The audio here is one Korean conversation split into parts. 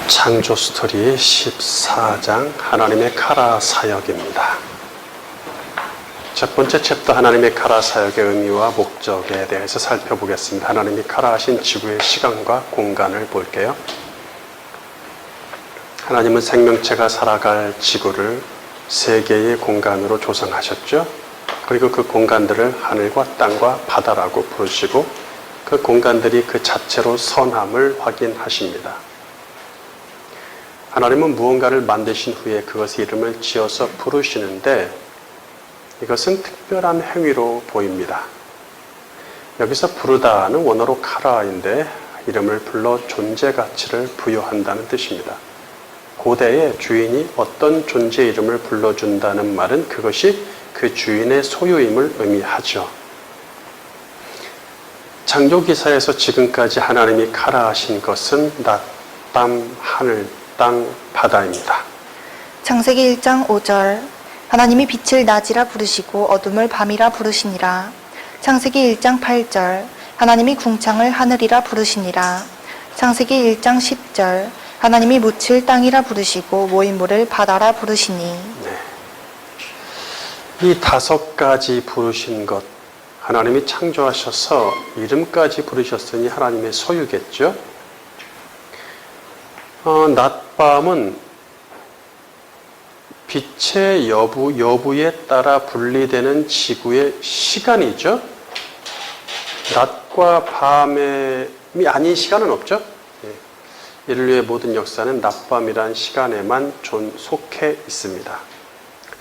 창조 스토리 14장 하나님의 카라 사역입니다. 첫 번째 챕터 하나님의 카라 사역의 의미와 목적에 대해서 살펴보겠습니다. 하나님이 카라하신 지구의 시간과 공간을 볼게요. 하나님은 생명체가 살아갈 지구를 세 개의 공간으로 조성하셨죠. 그리고 그 공간들을 하늘과 땅과 바다라고 부르시고 그 공간들이 그 자체로 선함을 확인하십니다. 하나님은 무언가를 만드신 후에 그것의 이름을 지어서 부르시는데 이것은 특별한 행위로 보입니다. 여기서 부르다는 원어로 카라인데 이름을 불러 존재 가치를 부여한다는 뜻입니다. 고대에 주인이 어떤 존재 이름을 불러준다는 말은 그것이 그 주인의 소유임을 의미하죠. 창조기사에서 지금까지 하나님이 카라하신 것은 낮, 밤, 하늘, 땅, 바다입니다. 창세기 1장 5절 하나님이 빛을 낮이라 부르시고 어둠을 밤이라 부르시니라. 창세기 1장 8절 하나님이 궁창을 하늘이라 부르시니라. 창세기 1장 10절 하나님이 묻힐 땅이라 부르시고 모인물을 바다라 부르시니. 네. 이 다섯 가지 부르신 것, 하나님이 창조하셔서 이름까지 부르셨으니 하나님의 소유겠죠. 낮밤은 빛의 여부에 따라 분리되는 지구의 시간이죠. 낮과 밤이 아닌 시간은 없죠. 인류의 모든 역사는 낮밤이란 시간에만 속해 있습니다.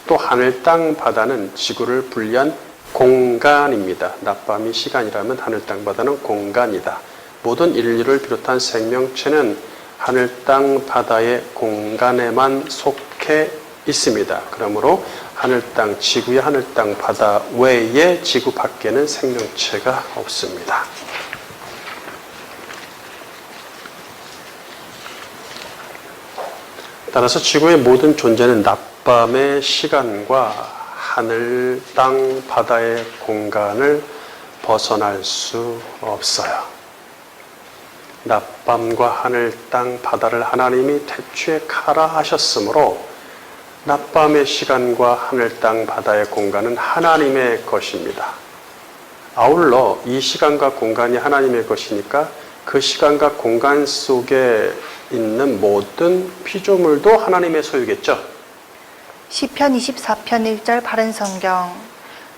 또 하늘, 땅, 바다는 지구를 분리한 공간입니다. 낮밤이 시간이라면 하늘, 땅, 바다는 공간이다. 모든 인류를 비롯한 생명체는 하늘, 땅, 바다의 공간에만 속해 있습니다. 그러므로 하늘, 땅, 지구의 하늘, 땅, 바다 외에 지구 밖에는 생명체가 없습니다. 따라서 지구의 모든 존재는 낮밤의 시간과 하늘, 땅, 바다의 공간을 벗어날 수 없어요. 낮밤과 하늘, 땅, 바다를 하나님이 태초에 카라하셨으므로 낮밤의 시간과 하늘, 땅, 바다의 공간은 하나님의 것입니다. 아울러 이 시간과 공간이 하나님의 것이니까 그 시간과 공간 속에 있는 모든 피조물도 하나님의 소유겠죠. 시편 24편 1절 바른 성경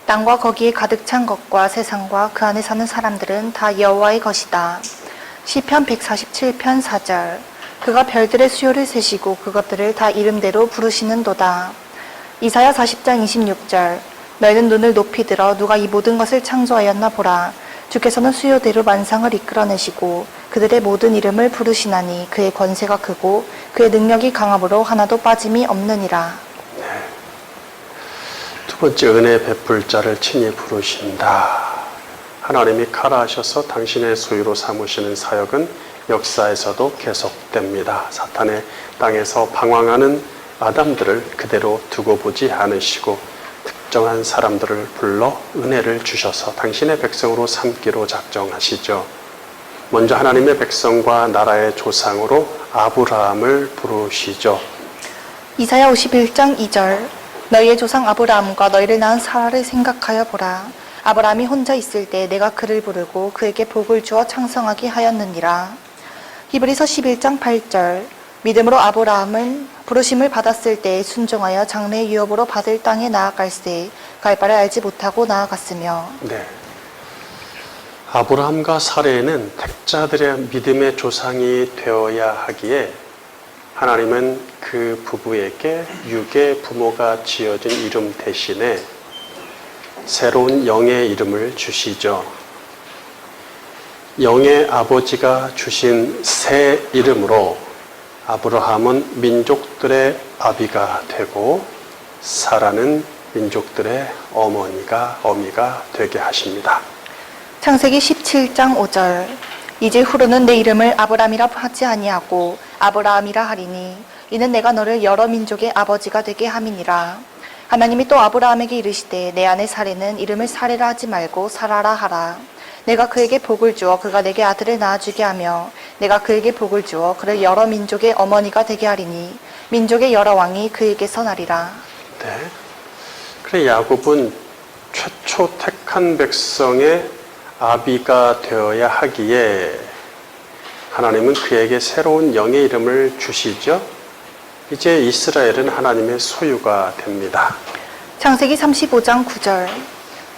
땅과 거기에 가득 찬 것과 세상과 그 안에 사는 사람들은 다 여호와의 것이다. 시편 147편 4절 그가 별들의 수요를 세시고 그것들을 다 이름대로 부르시는도다. 이사야 40장 26절 너희는 눈을 높이 들어 누가 이 모든 것을 창조하였나 보라. 주께서는 수요대로 만상을 이끌어내시고 그들의 모든 이름을 부르시나니 그의 권세가 크고 그의 능력이 강함으로 하나도 빠짐이 없느니라. 네. 두 번째, 은혜 베풀 자를 친히 부르신다. 하나님이 카라하셔서 당신의 소유로 삼으시는 사역은 역사에서도 계속됩니다. 사탄의 땅에서 방황하는 아담들을 그대로 두고 보지 않으시고 특정한 사람들을 불러 은혜를 주셔서 당신의 백성으로 삼기로 작정하시죠. 먼저 하나님의 백성과 나라의 조상으로 아브라함을 부르시죠. 이사야 51장 2절 너희의 조상 아브라함과 너희를 낳은 사라를 생각하여 보라. 아브라함이 혼자 있을 때 내가 그를 부르고 그에게 복을 주어 창성하게 하였느니라. 히브리서 11장 8절 믿음으로 아브라함은 부르심을 받았을 때 순종하여 장래의 유업으로 받을 땅에 나아갈새 갈 바를 알지 못하고 나아갔으며. 네. 아브라함과 사레는 택자들의 믿음의 조상이 되어야 하기에 하나님은 그 부부에게 육의 부모가 지어진 이름 대신에 새로운 영의 이름을 주시죠. 영의 아버지가 주신 새 이름으로 아브라함은 민족들의 아비가 되고 사라는 민족들의 어미가 되게 하십니다. 창세기 17장 5절 이제 후로는 내 이름을 아브람이라 하지 아니하고 아브라함이라 하리니 이는 내가 너를 여러 민족의 아버지가 되게 함이니라. 하나님이 또 아브라함에게 이르시되 내 아내 사레는 이름을 사레라 하지 말고 사라라 하라. 내가 그에게 복을 주어 그가 내게 아들을 낳아주게 하며 내가 그에게 복을 주어 그를 여러 민족의 어머니가 되게 하리니 민족의 여러 왕이 그에게서 나리라. 네. 그래 야곱은 최초 택한 백성의 아비가 되어야 하기에 하나님은 그에게 새로운 영의 이름을 주시죠. 이제 이스라엘은 하나님의 소유가 됩니다. 창세기 35장 9절.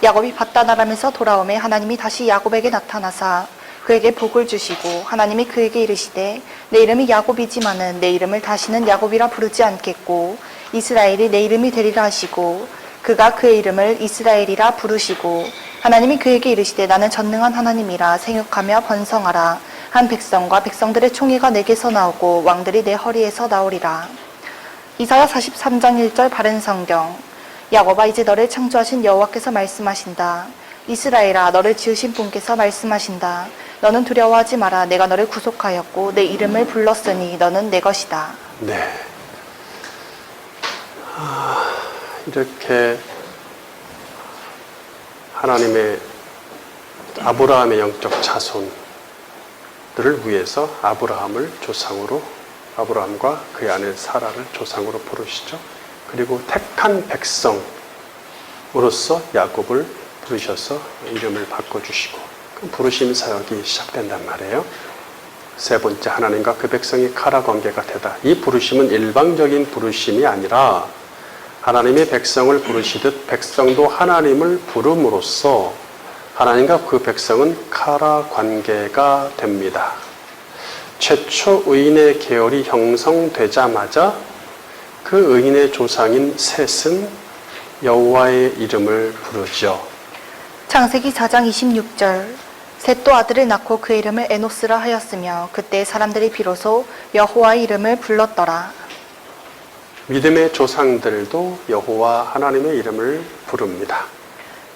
야곱이 밧다나람에서 돌아오매 하나님이 다시 야곱에게 나타나사 그에게 복을 주시고 하나님이 그에게 이르시되 내 이름이 야곱이지만은 내 이름을 다시는 야곱이라 부르지 않겠고 이스라엘이 내 이름이 되리라 하시고 그가 그의 이름을 이스라엘이라 부르시고 하나님이 그에게 이르시되 나는 전능한 하나님이라 생육하며 번성하라 한 백성과 백성들의 총회가 내게서 나오고 왕들이 내 허리에서 나오리라. 이사야 43장 1절 바른 성경. 야곱아 이제 너를 창조하신 여호와께서 말씀하신다. 이스라엘아 너를 지으신 분께서 말씀하신다. 너는 두려워하지 마라. 내가 너를 구속하였고 내 이름을 불렀으니 너는 내 것이다. 네. 이렇게 하나님의 아브라함의 영적 자손들을 위해서 아브라함을 조상으로 아브라함과 그의 아내 사라를 조상으로 부르시죠. 그리고 택한 백성으로서 야곱을 부르셔서 이름을 바꿔주시고 그 부르심 사역이 시작된단 말이에요. 세 번째, 하나님과 그 백성이 카라 관계가 되다. 이 부르심은 일방적인 부르심이 아니라 하나님의 백성을 부르시듯 백성도 하나님을 부름으로써 하나님과 그 백성은 카라 관계가 됩니다. 최초 의인의 계열이 형성되자마자 그 의인의 조상인 셋은 여호와의 이름을 부르죠. 창세기 4장 26절. 셋도 아들을 낳고 그 이름을 에노스라 하였으며 그때 사람들이 비로소 여호와의 이름을 불렀더라. 믿음의 조상들도 여호와 하나님의 이름을 부릅니다.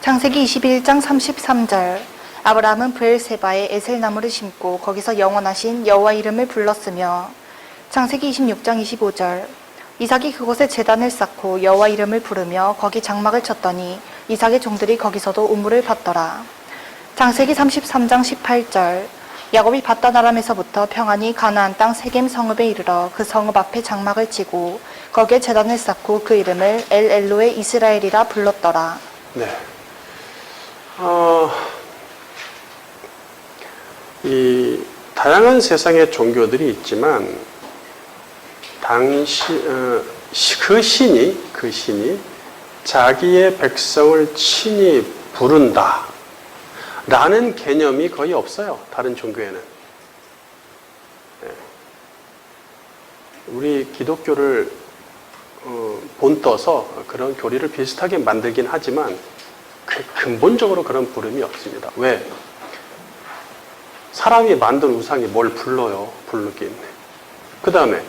창세기 21장 33절. 아브라함은 브엘세바에 에셀나무를 심고 거기서 영원하신 여호와 이름을 불렀으며 창세기 26장 25절. 이삭이 그곳에 제단을 쌓고 여호와 이름을 부르며 거기 장막을 쳤더니 이삭의 종들이 거기서도 우물을 팠더라. 창세기 33장 18절. 야곱이 밧다나람에서부터 평안히 가나안 땅 세겜 성읍에 이르러 그 성읍 앞에 장막을 치고 거기에 제단을 쌓고 그 이름을 엘엘로에 이스라엘이라 불렀더라. 네. 이 다양한 세상의 종교들이 있지만 그 신이 자기의 백성을 친히 부른다 라는 개념이 거의 없어요. 다른 종교에는. 네. 우리 기독교를 본떠서 그런 교리를 비슷하게 만들긴 하지만 근본적으로 그런 부름이 없습니다. 왜? 사람이 만든 우상이 뭘 불러요? 부르긴. 그 다음에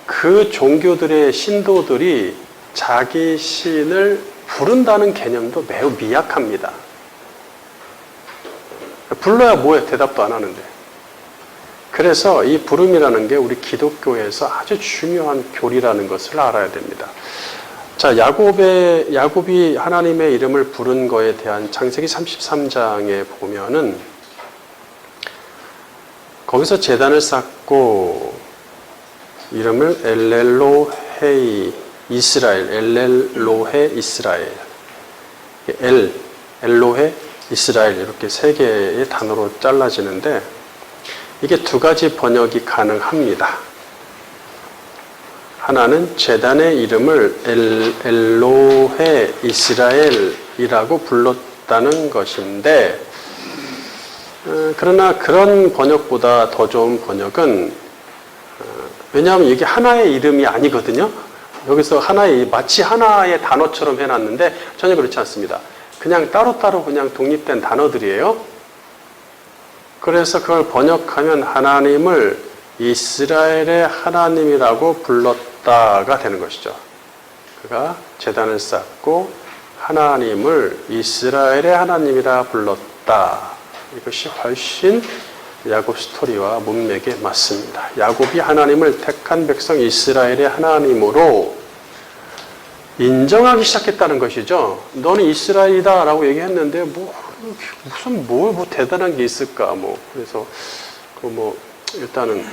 그 종교들의 신도들이 자기 신을 부른다는 개념도 매우 미약합니다. 불러야 뭐해? 대답도 안 하는데. 그래서 이 부름이라는 게 우리 기독교에서 아주 중요한 교리라는 것을 알아야 됩니다. 자, 야곱이 하나님의 이름을 부른 거에 대한 창세기 33장에 보면은 거기서 제단을 쌓고 이름을 엘렐로헤 이스라엘, 엘렐로헤 이스라엘, 엘로헤 이스라엘 이렇게 세 개의 단어로 잘라지는데 이게 두 가지 번역이 가능합니다. 하나는 제단의 이름을 엘로헤 이스라엘이라고 불렀다는 것인데 그러나 그런 번역보다 더 좋은 번역은 왜냐하면 이게 하나의 이름이 아니거든요. 여기서 마치 하나의 단어처럼 해놨는데 전혀 그렇지 않습니다. 그냥 따로따로 그냥 독립된 단어들이에요. 그래서 그걸 번역하면 하나님을 이스라엘의 하나님이라고 불렀다가 되는 것이죠. 그가 제단을 쌓고 하나님을 이스라엘의 하나님이라 불렀다. 이것이 훨씬 야곱 스토리와 문맥에 맞습니다. 야곱이 하나님을 택한 백성 이스라엘의 하나님으로 인정하기 시작했다는 것이죠. 너는 이스라엘이다 라고 얘기했는데 무슨 뭐 대단한 게 있을까 그래서 일단은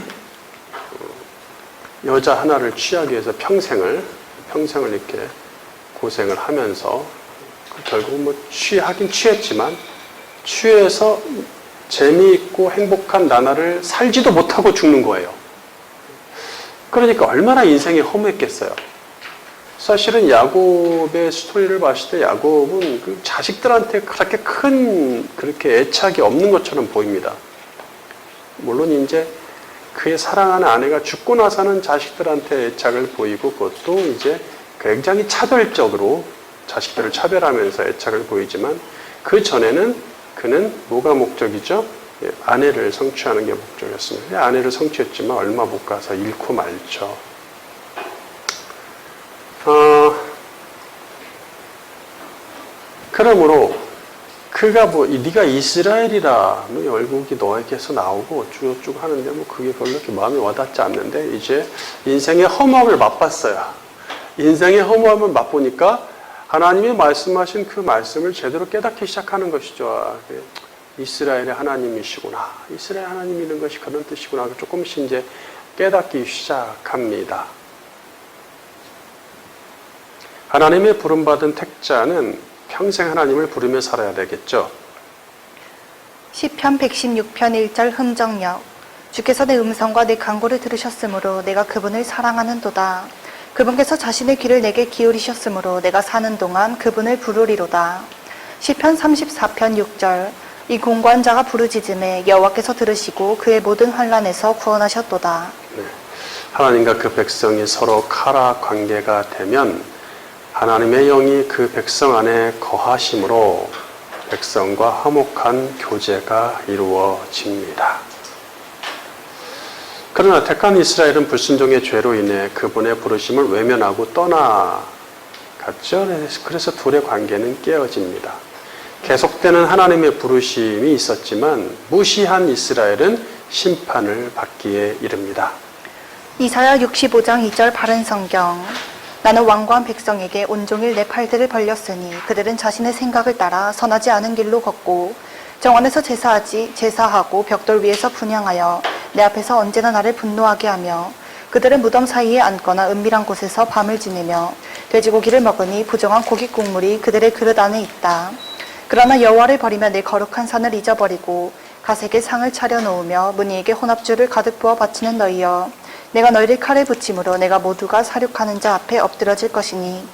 여자 하나를 취하기 위해서 평생을 이렇게 고생을 하면서 결국 취하긴 취했지만 취해서 재미있고 행복한 나날을 살지도 못하고 죽는 거예요. 그러니까 얼마나 인생이 허무했겠어요. 사실은 야곱의 스토리를 봤을 때 야곱은 그 자식들한테 그렇게 그렇게 애착이 없는 것처럼 보입니다. 물론 이제 그의 사랑하는 아내가 죽고 나서는 자식들한테 애착을 보이고 그것도 이제 굉장히 차별적으로 자식들을 차별하면서 애착을 보이지만 그 전에는 그는 뭐가 목적이죠? 아내를 성취하는 게 목적이었습니다. 아내를 성취했지만 얼마 못 가서 잃고 말죠. 그러므로 그가 네가 이스라엘이라 열국이 너에게서 나오고 어쩌고저쩌고 하는데 그게 별로 이렇게 마음에 와닿지 않는데 이제 인생의 허무함을 맛봤어요. 인생의 허무함을 맛보니까 하나님이 말씀하신 그 말씀을 제대로 깨닫기 시작하는 것이죠. 이스라엘의 하나님이시구나. 이스라엘 하나님이라는 것이 그런 뜻이구나. 조금씩 이제 깨닫기 시작합니다. 하나님의 부름받은 택자는 평생 하나님을 부르며 살아야 되겠죠. 시편 116편 1절 흥정역. 주께서 내 음성과 내 간구를 들으셨으므로 내가 그분을 사랑하는도다. 그분께서 자신의 귀를 내게 기울이셨으므로 내가 사는 동안 그분을 부르리로다. 시편 34편 6절. 이 공고한 자가 부르짖음에 여호와께서 들으시고 그의 모든 환난에서 구원하셨도다. 네. 하나님과 그 백성이 서로 카라 관계가 되면 하나님의 영이 그 백성 안에 거하심으로 백성과 화목한 교제가 이루어집니다. 그러나 택한 이스라엘은 불순종의 죄로 인해 그분의 부르심을 외면하고 떠나갔죠. 그래서 둘의 관계는 깨어집니다. 계속되는 하나님의 부르심이 있었지만 무시한 이스라엘은 심판을 받기에 이릅니다. 이사야 65장 2절 바른 성경. 나는 완고한 백성에게 온종일 내 팔들을 벌렸으니 그들은 자신의 생각을 따라 선하지 않은 길로 걷고 정원에서 제사하고 벽돌 위에서 분향하여 내 앞에서 언제나 나를 분노하게 하며 그들은 무덤 사이에 앉거나 은밀한 곳에서 밤을 지내며 돼지고기를 먹으니 부정한 고기 국물이 그들의 그릇 안에 있다. 그러나 여호와를 버리며 내 거룩한 산을 잊어버리고 가색의 상을 차려놓으며 무늬에게 혼합주를 가득 부어 바치는 너희여, 내가 너희를 칼에 붙임으로 내가 모두가 사륙하는 자 앞에 엎드러질 것이니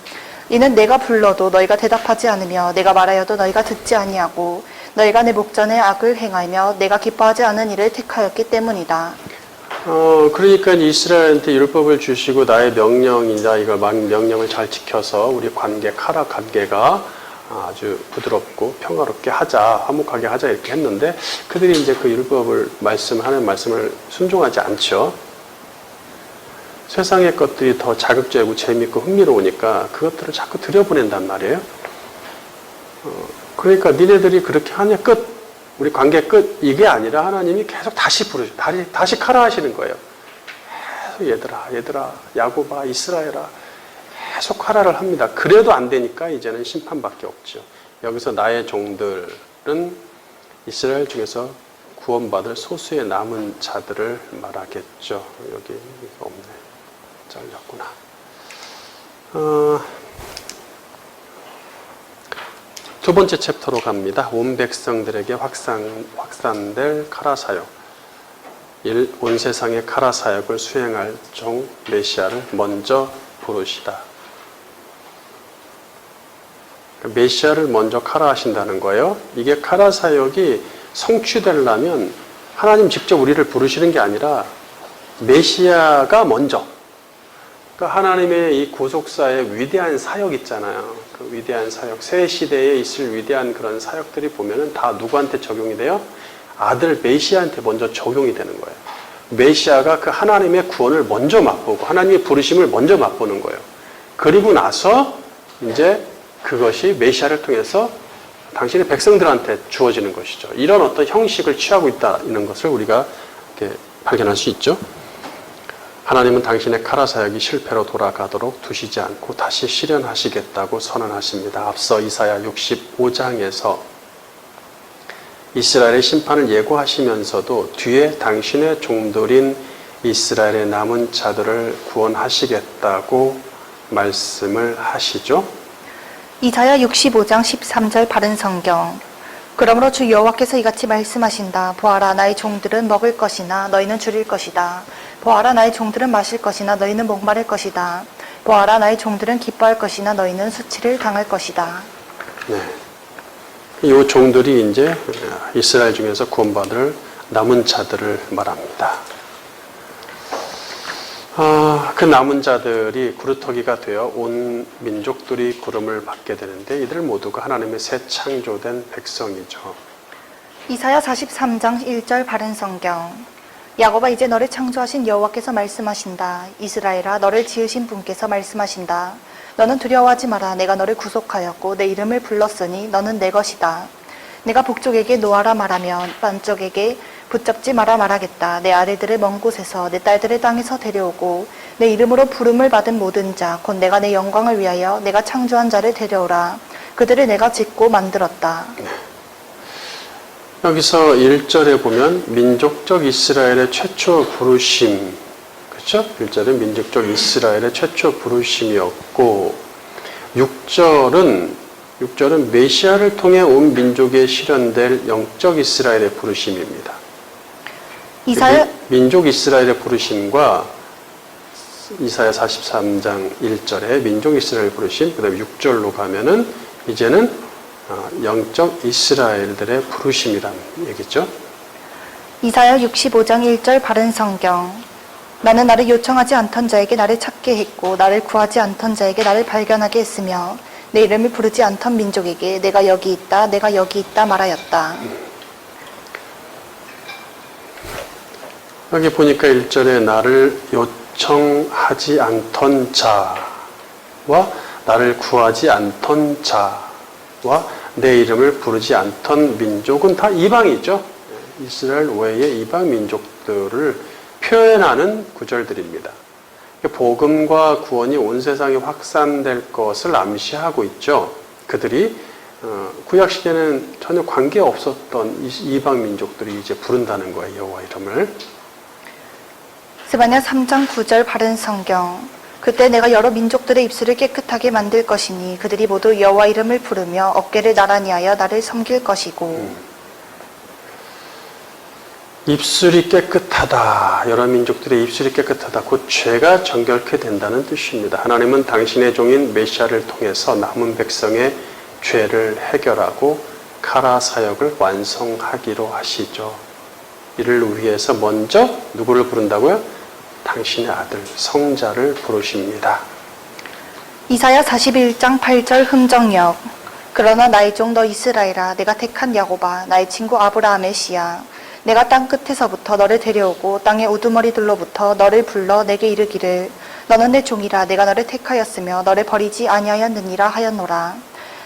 이는 내가 불러도 너희가 대답하지 않으며 내가 말하여도 너희가 듣지 아니하고 너희가 내 목전에 악을 행하며 내가 기뻐하지 않은 일을 택하였기 때문이다. 그러니까 이스라엘한테 율법을 주시고 나의 명령이다, 이걸 명령을 잘 지켜서 우리 카라 관계가 아주 부드럽고 평화롭게 하자, 화목하게 하자 이렇게 했는데 그들이 이제 그 율법을 하는 말씀을 순종하지 않죠. 세상의 것들이 더 자극적이고 재미있고 흥미로우니까 그것들을 자꾸 들여보낸단 말이에요. 그러니까 니네들이 그렇게 하냐 끝, 우리 관계 끝, 이게 아니라 하나님이 계속 다시 카라 하시는 거예요. 계속 얘들아, 야곱아, 이스라엘아, 계속 카라를 합니다. 그래도 안 되니까 이제는 심판밖에 없죠. 여기서 나의 종들은 이스라엘 중에서 구원받을 소수의 남은 자들을 말하겠죠. 여기 없네. 잘렸구나. 두 번째 챕터로 갑니다. 온 백성들에게 확산될 카라 사역. 온 세상의 카라 사역을 수행할 종 메시아를 먼저 부르시다. 메시아를 먼저 카라 하신다는 거예요. 이게 카라 사역이 성취되려면 하나님 직접 우리를 부르시는 게 아니라 메시아가 먼저, 그러니까 하나님의 이 구속사의 위대한 사역 있잖아요. 그 위대한 사역, 새 시대에 있을 위대한 그런 사역들이 보면은 다 누구한테 적용이 돼요? 아들 메시아한테 먼저 적용이 되는 거예요. 메시아가 그 하나님의 구원을 먼저 맛보고 하나님의 부르심을 먼저 맛보는 거예요. 그리고 나서 이제 그것이 메시아를 통해서 당신의 백성들한테 주어지는 것이죠. 이런 어떤 형식을 취하고 있다는 것을 우리가 이렇게 발견할 수 있죠. 하나님은 당신의 카라 사역이 실패로 돌아가도록 두시지 않고 다시 실현하시겠다고 선언하십니다. 앞서 이사야 65장에서 이스라엘의 심판을 예고하시면서도 뒤에 당신의 종들인 이스라엘의 남은 자들을 구원하시겠다고 말씀을 하시죠. 이사야 65장 13절 바른 성경. 그러므로 주 여호와께서 이같이 말씀하신다. 보아라, 나의 종들은 먹을 것이나 너희는 줄일 것이다. 보아라, 나의 종들은 마실 것이나 너희는 목마를 것이다. 보아라, 나의 종들은 기뻐할 것이나 너희는 수치를 당할 것이다. 네. 이 종들이 이제 이스라엘 중에서 구원받을 남은 자들을 말합니다. 그 남은 자들이 구루터기가 되어 온 민족들이 구름을 받게 되는데 이들 모두가 하나님의 새 창조된 백성이죠. 이사야 43장 1절 바른 성경. 야곱아, 이제 너를 창조하신 여호와께서 말씀하신다. 이스라엘아, 너를 지으신 분께서 말씀하신다. 너는 두려워하지 마라. 내가 너를 구속하였고 내 이름을 불렀으니 너는 내 것이다. 내가 북쪽에게 놓아라 말하면 남쪽에게 붙잡지 마라 말하겠다. 내 아들들을 먼 곳에서 내 딸들을 땅에서 데려오고 내 이름으로 부름을 받은 모든 자 곧 내가 내 영광을 위하여 내가 창조한 자를 데려오라. 그들을 내가 짓고 만들었다. 여기서 1절에 보면 민족적 이스라엘의 최초 부르심, 그렇죠? 1절은 민족적 이스라엘의 최초 부르심이었고 6절은 메시아를 통해 온 민족에 실현될 영적 이스라엘의 부르심입니다. 민족 이스라엘의 부르심과 이사야 43장 1절에 민족 이스라엘 부르심, 그 다음에 6절로 가면은 이제는 영적 이스라엘들의 부르심이란 얘기죠. 이사야 65장 1절 바른 성경. 나는 나를 요청하지 않던 자에게 나를 찾게 했고 나를 구하지 않던 자에게 나를 발견하게 했으며 내 이름을 부르지 않던 민족에게 내가 여기 있다 말하였다. 여기 보니까 1절에 나를 요청하지 않던 자와 나를 구하지 않던 자와 내 이름을 부르지 않던 민족은 다 이방이죠. 이스라엘 외의 이방 민족들을 표현하는 구절들입니다. 복음과 구원이 온 세상에 확산될 것을 암시하고 있죠. 그들이 구약 시대는 전혀 관계 없었던 이방 민족들이 이제 부른다는 거예요. 여호와 이름을. 스바냐 3장 9절 바른 성경. 그때 내가 여러 민족들의 입술을 깨끗하게 만들 것이니 그들이 모두 여호와 이름을 부르며 어깨를 나란히 하여 나를 섬길 것이고. 입술이 깨끗하다. 여러 민족들의 입술이 깨끗하다. 곧 죄가 정결케 된다는 뜻입니다. 하나님은 당신의 종인 메시아를 통해서 남은 백성의 죄를 해결하고 카라 사역을 완성하기로 하시죠. 이를 위해서 먼저 누구를 부른다고요? 당신의 아들 성자를 부르십니다. 이사야 41장 8절 흥정역. 그러나 나의 종 너 이스라엘아, 내가 택한 야곱아, 나의 친구 아브라함의 씨야. 내가 땅 끝에서부터 너를 데려오고 땅의 우두머리들로부터 너를 불러 내게 이르기를 너는 내 종이라. 내가 너를 택하였으며 너를 버리지 아니하였느니라 하였노라.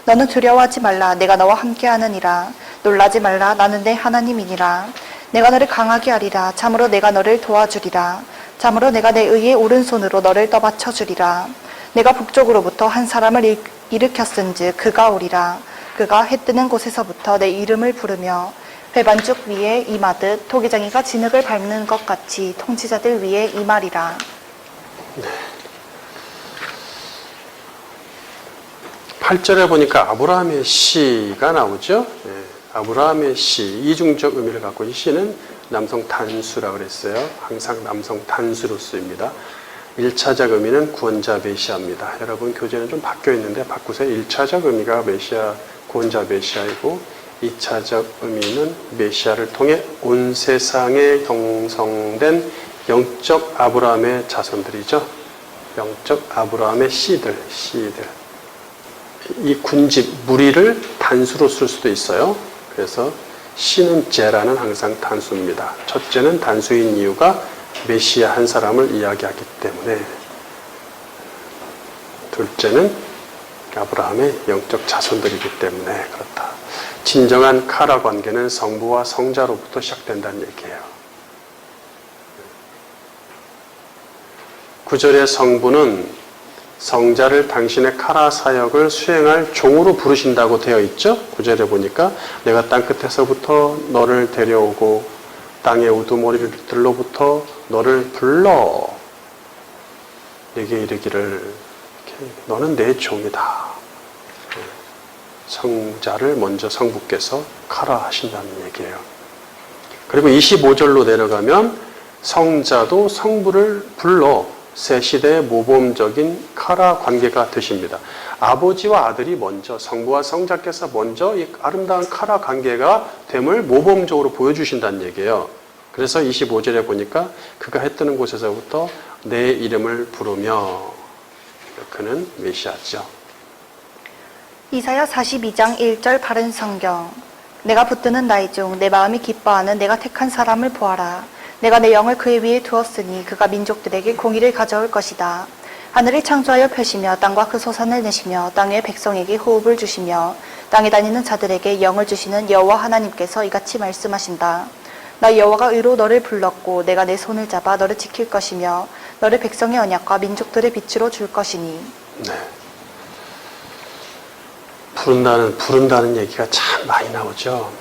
너는 두려워하지 말라. 내가 너와 함께하느니라. 놀라지 말라. 나는 내 하나님이니라. 내가 너를 강하게 하리라. 참으로 내가 너를 도와주리라. 참으로 내가 내 의의 오른손으로 너를 떠받쳐 주리라. 내가 북쪽으로부터 한 사람을 일으켰은즉 그가 오리라. 그가 해 뜨는 곳에서부터 내 이름을 부르며 배반죽 위에 임하듯 토기장이가 진흙을 밟는 것 같이 통치자들 위에 임하리라. 네. 8절에 보니까 아브라함의 씨가 나오죠. 네. 아브라함의 씨, 이중적 의미를 갖고 이 씨는 남성 단수라고 그랬어요. 항상 남성 단수로 쓰입니다. 1차적 의미는 구원자 메시아입니다. 여러분 교재는 좀 바뀌어 있는데 바꾸세요. 1차적 의미가 메시아, 구원자 메시아이고 2차적 의미는 메시아를 통해 온 세상에 형성된 영적 아브라함의 자손들이죠. 영적 아브라함의 씨들. 이 군집, 무리를 단수로 쓸 수도 있어요. 그래서 씨는 제라는 항상 단수입니다. 첫째는 단수인 이유가 메시아 한 사람을 이야기하기 때문에, 둘째는 아브라함의 영적 자손들이기 때문에 그렇다. 진정한 카라 관계는 성부와 성자로부터 시작된다는 얘기예요. 9절의 성부는 성자를 당신의 카라 사역을 수행할 종으로 부르신다고 되어 있죠. 9절에 보니까 내가 땅끝에서부터 너를 데려오고 땅의 우두머리들로부터 너를 불러 내게 이르기를 너는 내 종이다. 성자를 먼저 성부께서 카라 하신다는 얘기예요. 그리고 25절로 내려가면 성자도 성부를 불러 새 시대의 모범적인 카라 관계가 되십니다. 아버지와 아들이 먼저 성부와 성자께서 먼저 이 아름다운 카라 관계가 됨을 모범적으로 보여주신다는 얘기예요. 그래서 25절에 보니까 그가 해 뜨는 곳에서부터 내 이름을 부르며 그는 메시아죠. 이사야 42장 1절 바른 성경. 내가 붙드는 나이 중 내 마음이 기뻐하는 내가 택한 사람을 보아라. 내가 내 영을 그의 위에 두었으니 그가 민족들에게 공의를 가져올 것이다. 하늘을 창조하여 펴시며 땅과 그 소산을 내시며 땅 위의 백성에게 호흡을 주시며 땅에 다니는 자들에게 영을 주시는 여호와 하나님께서 이같이 말씀하신다. 나 여호와가 의로 너를 불렀고 내가 내 손을 잡아 너를 지킬 것이며 너를 백성의 언약과 민족들의 빛으로 줄 것이니. 네. 부른다는 얘기가 참 많이 나오죠.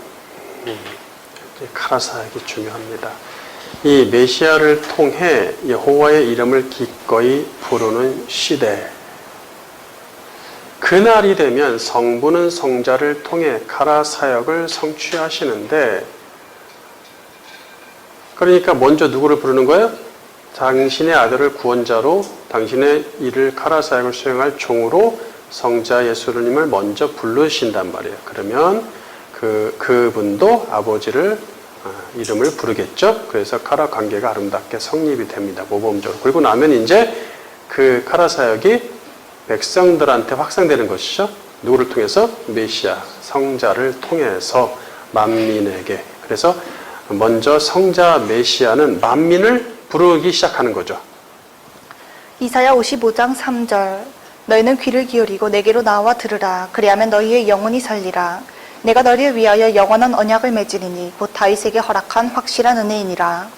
카라 사역이 중요합니다. 이 메시아를 통해 여호와의 이름을 기꺼이 부르는 시대. 그날이 되면 성부는 성자를 통해 카라 사역을 성취하시는데, 그러니까 먼저 누구를 부르는 거예요? 당신의 아들을 구원자로 당신의 일을 카라 사역을 수행할 종으로 성자 예수님을 먼저 부르신단 말이에요. 그러면 그분도 아버지를 이름을 부르겠죠. 그래서 카라 관계가 아름답게 성립이 됩니다. 모범적으로. 그리고 나면 이제 그 카라 사역이 백성들한테 확산되는 것이죠. 누구를 통해서? 메시아, 성자를 통해서 만민에게. 그래서 먼저 성자 메시아는 만민을 부르기 시작하는 거죠. 이사야 55장 3절. 너희는 귀를 기울이고 내게로 나와 들으라. 그리하면 너희의 영혼이 살리라. 내가 너희를 위하여 영원한 언약을 맺으리니 곧 다윗에게 허락한 확실한 은혜이니라.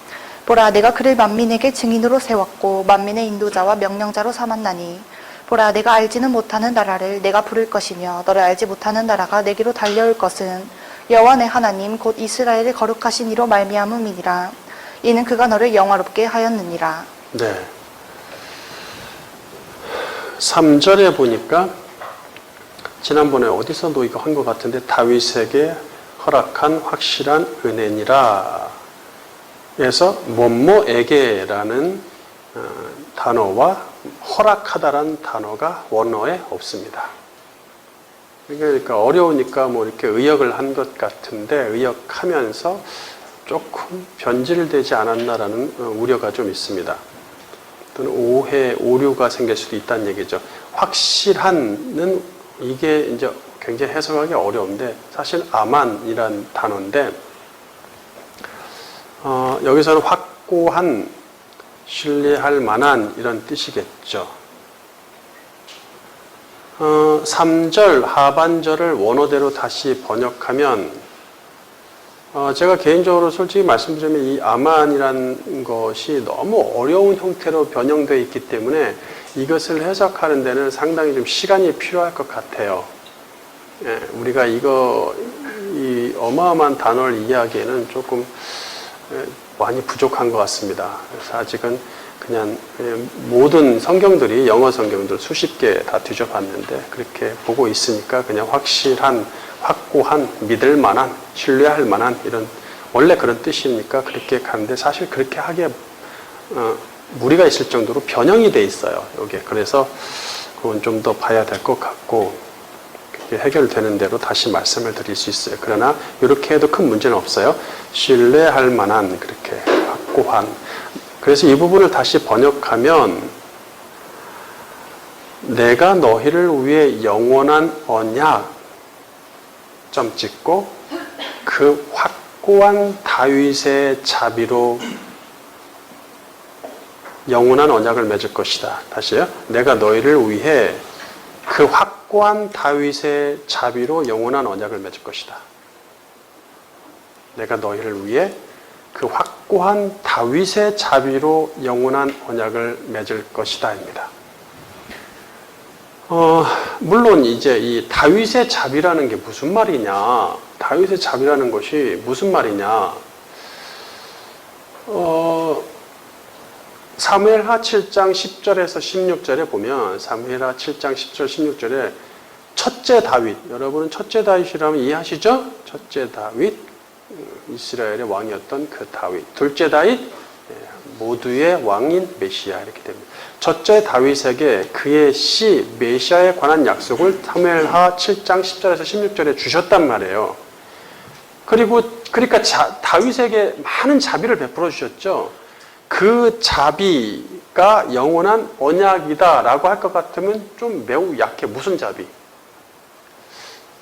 보라, 내가 그를 만민에게 증인으로 세웠고 만민의 인도자와 명령자로 삼았나니 보라, 내가 알지는 못하는 나라를 내가 부를 것이며 너를 알지 못하는 나라가 내게로 달려올 것은 여호와 내 하나님 곧 이스라엘의 거룩하신 이로 말미암음이니라. 이는 그가 너를 영화롭게 하였느니라. 네. 3절에 보니까 지난번에 어디서도 이거 한 것 같은데 다윗에게 허락한 확실한 은혜니라 에서 뭐뭐에게라는 단어와 허락하다라는 단어가 원어에 없습니다. 그러니까 어려우니까 뭐 이렇게 의역을 한 것 같은데 의역하면서 조금 변질되지 않았나라는 우려가 좀 있습니다. 또는 오류가 생길 수도 있다는 얘기죠. 확실한은 이게 이제 굉장히 해석하기 어려운데 사실 아만이란 단어인데 여기서는 확고한, 신뢰할 만한 이런 뜻이겠죠. 3절 하반절을 원어대로 다시 번역하면 제가 개인적으로 솔직히 말씀드리면 이 아만이라는 것이 너무 어려운 형태로 변형되어 있기 때문에 이것을 해석하는 데는 상당히 좀 시간이 필요할 것 같아요. 예, 우리가 이 어마어마한 단어를 이해하기에는 조금 많이 부족한 것 같습니다. 그래서 아직은 그냥 모든 성경들이 영어 성경들 수십 개 다 뒤져봤는데 그렇게 보고 있으니까 그냥 확실한, 확고한, 믿을 만한, 신뢰할 만한 이런 원래 그런 뜻이니까 그렇게 가는데 사실 그렇게 하기에 무리가 있을 정도로 변형이 돼 있어요. 여기에. 그래서 그건 좀 더 봐야 될 것 같고 해결되는 대로 다시 말씀을 드릴 수 있어요. 그러나 이렇게 해도 큰 문제는 없어요. 신뢰할 만한, 그렇게 확고한. 그래서 이 부분을 다시 번역하면 내가 너희를 위해 영원한 언약 점 찍고 그 확고한 다윗의 자비로 영원한 언약을 맺을 것이다. 다시요. 내가 너희를 위해 그 확고한 다윗의 자비로 영원한 언약을 맺을 것이다. 내가 너희를 위해 그 확고한 다윗의 자비로 영원한 언약을 맺을 것이다 입니다. 물론 이제 이 다윗의 잡이라는 게 무슨 말이냐? 다윗의 잡이라는 것이 무슨 말이냐? 사무엘하 7장 10절에서 16절에 보면 사무엘하 7장 10절 16절에 첫째 다윗, 여러분은 첫째 다윗이라면 이해하시죠? 첫째 다윗, 이스라엘의 왕이었던 그 다윗. 둘째 다윗, 모두의 왕인 메시아 이렇게 됩니다. 첫째 다윗에게 그의 씨 메시아에 관한 약속을 사무엘하 7장 10절에서 16절에 주셨단 말이에요. 그러니까 다윗에게 많은 자비를 베풀어 주셨죠. 그 자비가 영원한 언약이다라고 할 것 같으면 좀 매우 약해. 무슨 자비?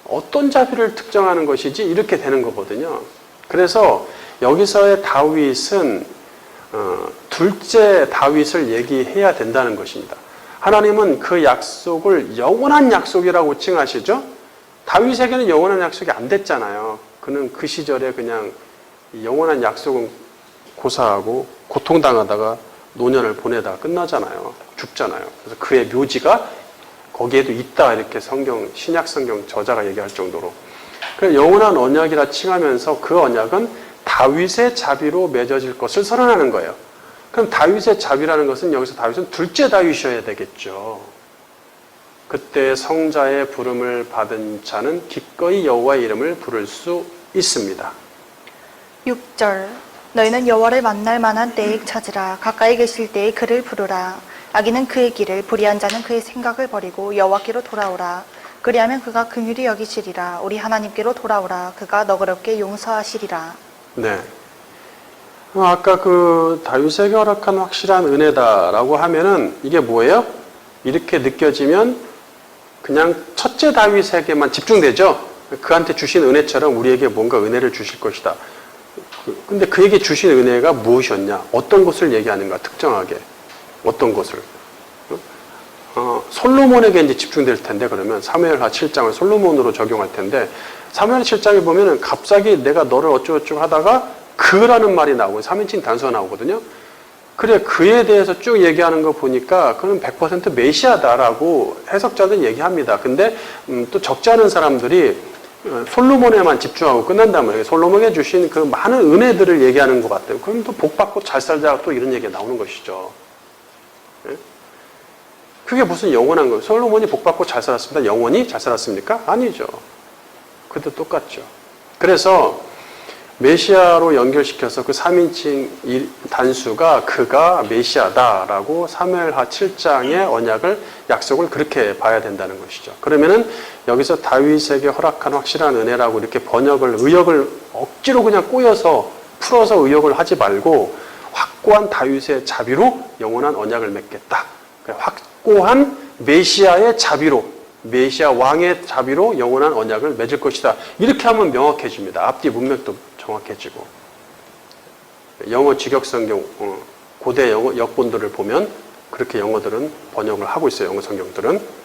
어떤 자비를 특정하는 것이지 이렇게 되는 거거든요. 그래서 여기서의 다윗은 둘째 다윗을 얘기해야 된다는 것입니다. 하나님은 그 약속을 영원한 약속이라고 칭하시죠. 다윗에게는 영원한 약속이 안 됐잖아요. 그는 그 시절에 그냥 영원한 약속은 고사하고 고통당하다가 노년을 보내다가 끝나잖아요. 죽잖아요. 그래서 그의 묘지가 거기에도 있다 이렇게 신약 성경 저자가 얘기할 정도로. 그래서 영원한 언약이라 칭하면서 그 언약은 다윗의 자비로 맺어질 것을 선언하는 거예요. 그럼 다윗의 자비라는 것은 여기서 다윗은 둘째 다윗이어야 되겠죠. 그때 성자의 부름을 받은 자는 기꺼이 여호와의 이름을 부를 수 있습니다. 6절 너희는 여호와를 만날 만한 때에 찾으라. 가까이 계실 때에 그를 부르라. 악인은 그의 길을, 불의한 자는 그의 생각을 버리고 여호와께로 돌아오라. 그리하면 그가 긍휼히 여기시리라. 우리 하나님께로 돌아오라. 그가 너그럽게 용서하시리라. 네. 아까 그 다윗에게 허락한 확실한 은혜다라고 하면은 이게 뭐예요? 이렇게 느껴지면 그냥 첫째 다윗에게만 집중되죠. 그한테 주신 은혜처럼 우리에게 뭔가 은혜를 주실 것이다. 근데 그에게 주신 은혜가 무엇이었냐? 어떤 것을 얘기하는가? 특정하게. 어떤 것을? 솔로몬에게 이제 집중될 텐데, 그러면 사무엘하 7장을 솔로몬으로 적용할 텐데, 사무엘 7장에 보면은 갑자기 내가 너를 어쩌고저쩌고 하다가 그라는 말이 나오고 3인칭 단서가 나오거든요. 그래, 그에 대해서 쭉 얘기하는 거 보니까 그는 100% 메시아다라고 해석자들은 얘기합니다. 근데 또 적지 않은 사람들이 솔로몬에만 집중하고 끝난단 말이에요. 솔로몬에게 주신 그 많은 은혜들을 얘기하는 것 같아요. 그럼 또 복받고 잘 살자 또 이런 얘기가 나오는 것이죠. 예? 그게 무슨 영원한 거예요? 솔로몬이 복받고 잘 살았습니다. 영원히 잘 살았습니까? 아니죠. 그것도 똑같죠. 그래서 메시아로 연결시켜서 그 3인칭 단수가 그가 메시아다라고 사무엘하 7장의 언약을 약속을 그렇게 봐야 된다는 것이죠. 그러면은 여기서 다윗에게 허락한 확실한 은혜라고 이렇게 의역을 억지로 그냥 꼬여서 풀어서 의역을 하지 말고 확고한 다윗의 자비로 영원한 언약을 맺겠다. 확고한 메시아의 자비로, 메시아 왕의 자비로 영원한 언약을 맺을 것이다. 이렇게 하면 명확해집니다. 앞뒤 문맥도 정확해지고. 영어 직역성경, 고대 영어 역본들을 보면 그렇게 영어들은 번역을 하고 있어요. 영어 성경들은.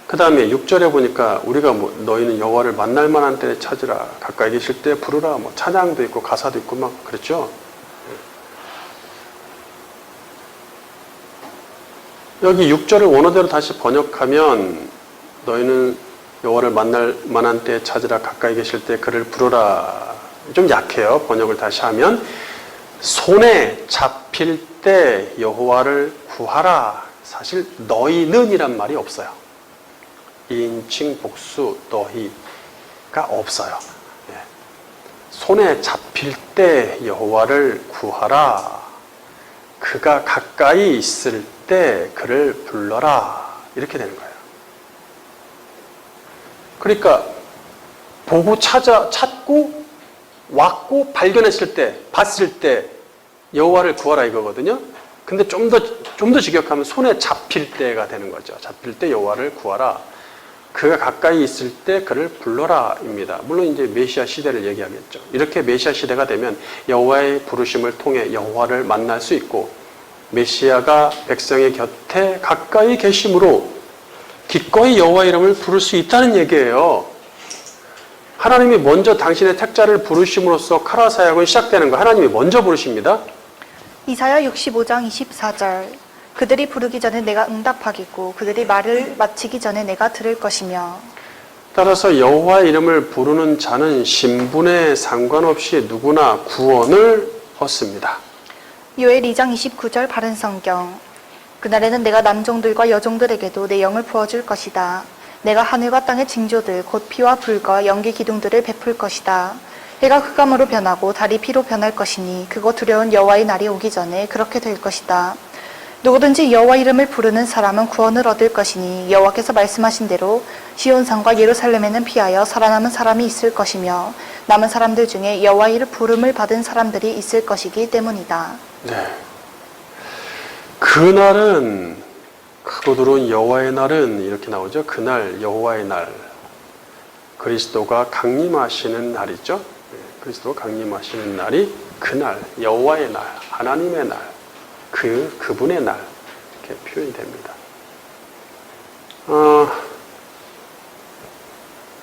그 다음에 6절에 보니까 우리가 너희는 여호와를 만날 만한 때에 찾으라. 가까이 계실 때 부르라. 찬양도 있고 가사도 있고 막 그랬죠. 여기 6절을 원어대로 다시 번역하면 너희는 여호와를 만날 만한 때에 찾으라. 가까이 계실 때 그를 부르라. 좀 약해요. 번역을 다시 하면 손에 잡힐 때 여호와를 구하라. 사실 너희는 이란 말이 없어요. 인칭 복수 너희가 없어요. 손에 잡힐 때 여호와를 구하라. 그가 가까이 있을 때 그를 불러라. 이렇게 되는 거예요. 그러니까 보고 찾고 왔고 발견했을 때, 봤을 때 여호와를 구하라 이거거든요. 근데 좀 더 직역하면 손에 잡힐 때가 되는 거죠. 잡힐 때 여호와를 구하라. 그가 가까이 있을 때 그를 불러라입니다. 물론 이제 메시아 시대를 얘기하겠죠. 이렇게 메시아 시대가 되면 여호와의 부르심을 통해 여호와를 만날 수 있고 메시아가 백성의 곁에 가까이 계심으로 기꺼이 여호와 이름을 부를 수 있다는 얘기예요. 하나님이 먼저 당신의 택자를 부르심으로써 카라 사역은 시작되는 거. 하나님이 먼저 부르십니다. 이사야 65장 24절 그들이 부르기 전에 내가 응답하겠고 그들이 말을 마치기 전에 내가 들을 것이며 따라서 여호와의 이름을 부르는 자는 신분에 상관없이 누구나 구원을 얻습니다. 요엘 2장 29절 바른 성경. 그날에는 내가 남종들과 여종들에게도 내 영을 부어줄 것이다. 내가 하늘과 땅의 징조들 곧 피와 불과 연기 기둥들을 베풀 것이다. 해가 흑암으로 변하고 달이 피로 변할 것이니 그거 두려운 여호와의 날이 오기 전에 그렇게 될 것이다. 누구든지 여호와 이름을 부르는 사람은 구원을 얻을 것이니 여호와께서 말씀하신 대로 시온산과 예루살렘에는 피하여 살아남은 사람이 있을 것이며 남은 사람들 중에 여호와 이름 부름을 받은 사람들이 있을 것이기 때문이다. 네. 그날은 크고 두려운 여호와의 날은 이렇게 나오죠. 그날 여호와의 날. 그리스도가 강림하시는 날이죠. 그리스도가 강림하시는 날이 그날 여호와의 날, 하나님의 날, 그분의 날 이렇게 표현이 됩니다.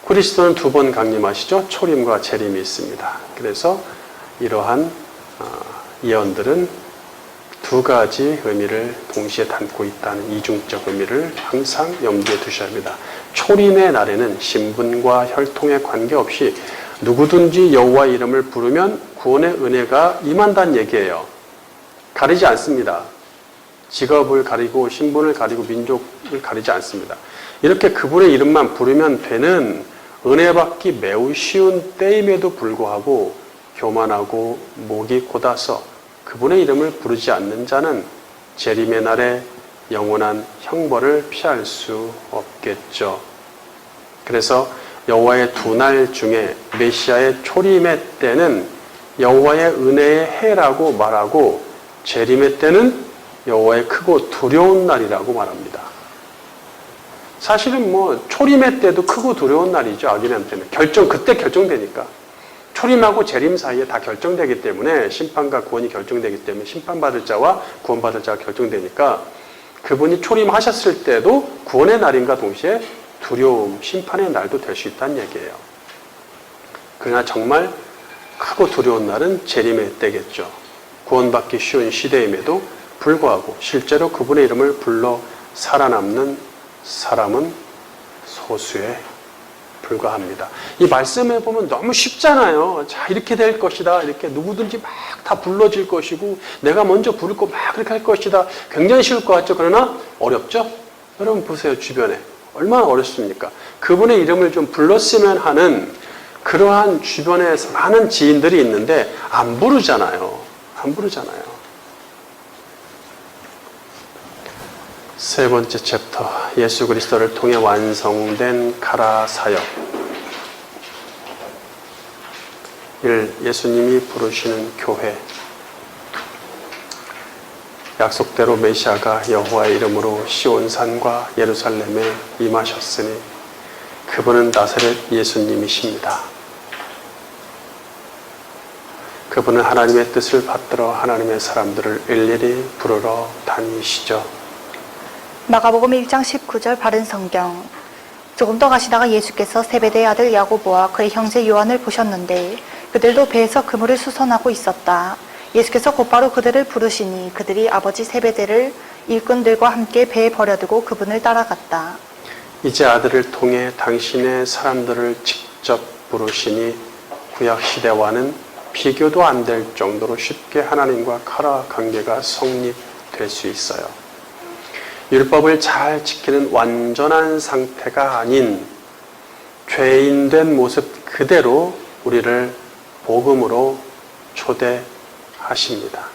그리스도는 두 번 강림하시죠. 초림과 재림이 있습니다. 그래서 이러한 예언들은 두 가지 의미를 동시에 담고 있다는 이중적 의미를 항상 염두에 두셔야 합니다. 초림의 날에는 신분과 혈통에 관계없이 누구든지 여호와 이름을 부르면 구원의 은혜가 임한다는 얘기예요. 가리지 않습니다. 직업을 가리고 신분을 가리고 민족을 가리지 않습니다. 이렇게 그분의 이름만 부르면 되는 은혜 받기 매우 쉬운 때임에도 불구하고 교만하고 목이 곧아서 그분의 이름을 부르지 않는 자는 재림의 날에 영원한 형벌을 피할 수 없겠죠. 그래서 여호와의 두 날 중에 메시아의 초림의 때는 여호와의 은혜의 해라고 말하고 재림의 때는 여호와의 크고 두려운 날이라고 말합니다. 사실은 초림의 때도 크고 두려운 날이죠. 악인한테는. 그때 결정되니까. 초림하고 재림 사이에 다 결정되기 때문에 심판과 구원이 결정되기 때문에 심판받을 자와 구원받을 자가 결정되니까 그분이 초림하셨을 때도 구원의 날인가 동시에 두려움, 심판의 날도 될 수 있다는 얘기예요. 그러나 정말 크고 두려운 날은 재림의 때겠죠. 구원받기 쉬운 시대임에도 불구하고 실제로 그분의 이름을 불러 살아남는 사람은 소수에 불과합니다. 이 말씀에 보면 너무 쉽잖아요. 자, 이렇게 될 것이다. 이렇게 누구든지 막 다 불러질 것이고 내가 먼저 부를 거 막 그렇게 할 것이다. 굉장히 쉬울 것 같죠. 그러나 어렵죠? 여러분 보세요. 주변에. 얼마나 어렵습니까? 그분의 이름을 좀 불렀으면 하는 그러한 주변에 많은 지인들이 있는데 안 부르잖아요. 안 부르잖아요. 세 번째 챕터, 예수 그리스도를 통해 완성된 가라 사역. 1. 예수님이 부르시는 교회. 약속대로 메시아가 여호와의 이름으로 시온산과 예루살렘에 임하셨으니 그분은 나사렛 예수님이십니다. 그분은 하나님의 뜻을 받들어 하나님의 사람들을 일일이 부르러 다니시죠. 마가복음 1장 19절 바른 성경. 조금 더 가시다가 예수께서 세베대의 아들 야고보와 그의 형제 요한을 보셨는데 그들도 배에서 그물을 수선하고 있었다. 예수께서 곧바로 그들을 부르시니 그들이 아버지 세베대를 일꾼들과 함께 배에 버려두고 그분을 따라갔다. 이제 아들을 통해 당신의 사람들을 직접 부르시니 구약 시대와는 비교도 안 될 정도로 쉽게 하나님과 카라 관계가 성립될 수 있어요. 율법을 잘 지키는 완전한 상태가 아닌 죄인된 모습 그대로 우리를 복음으로 초대하십니다.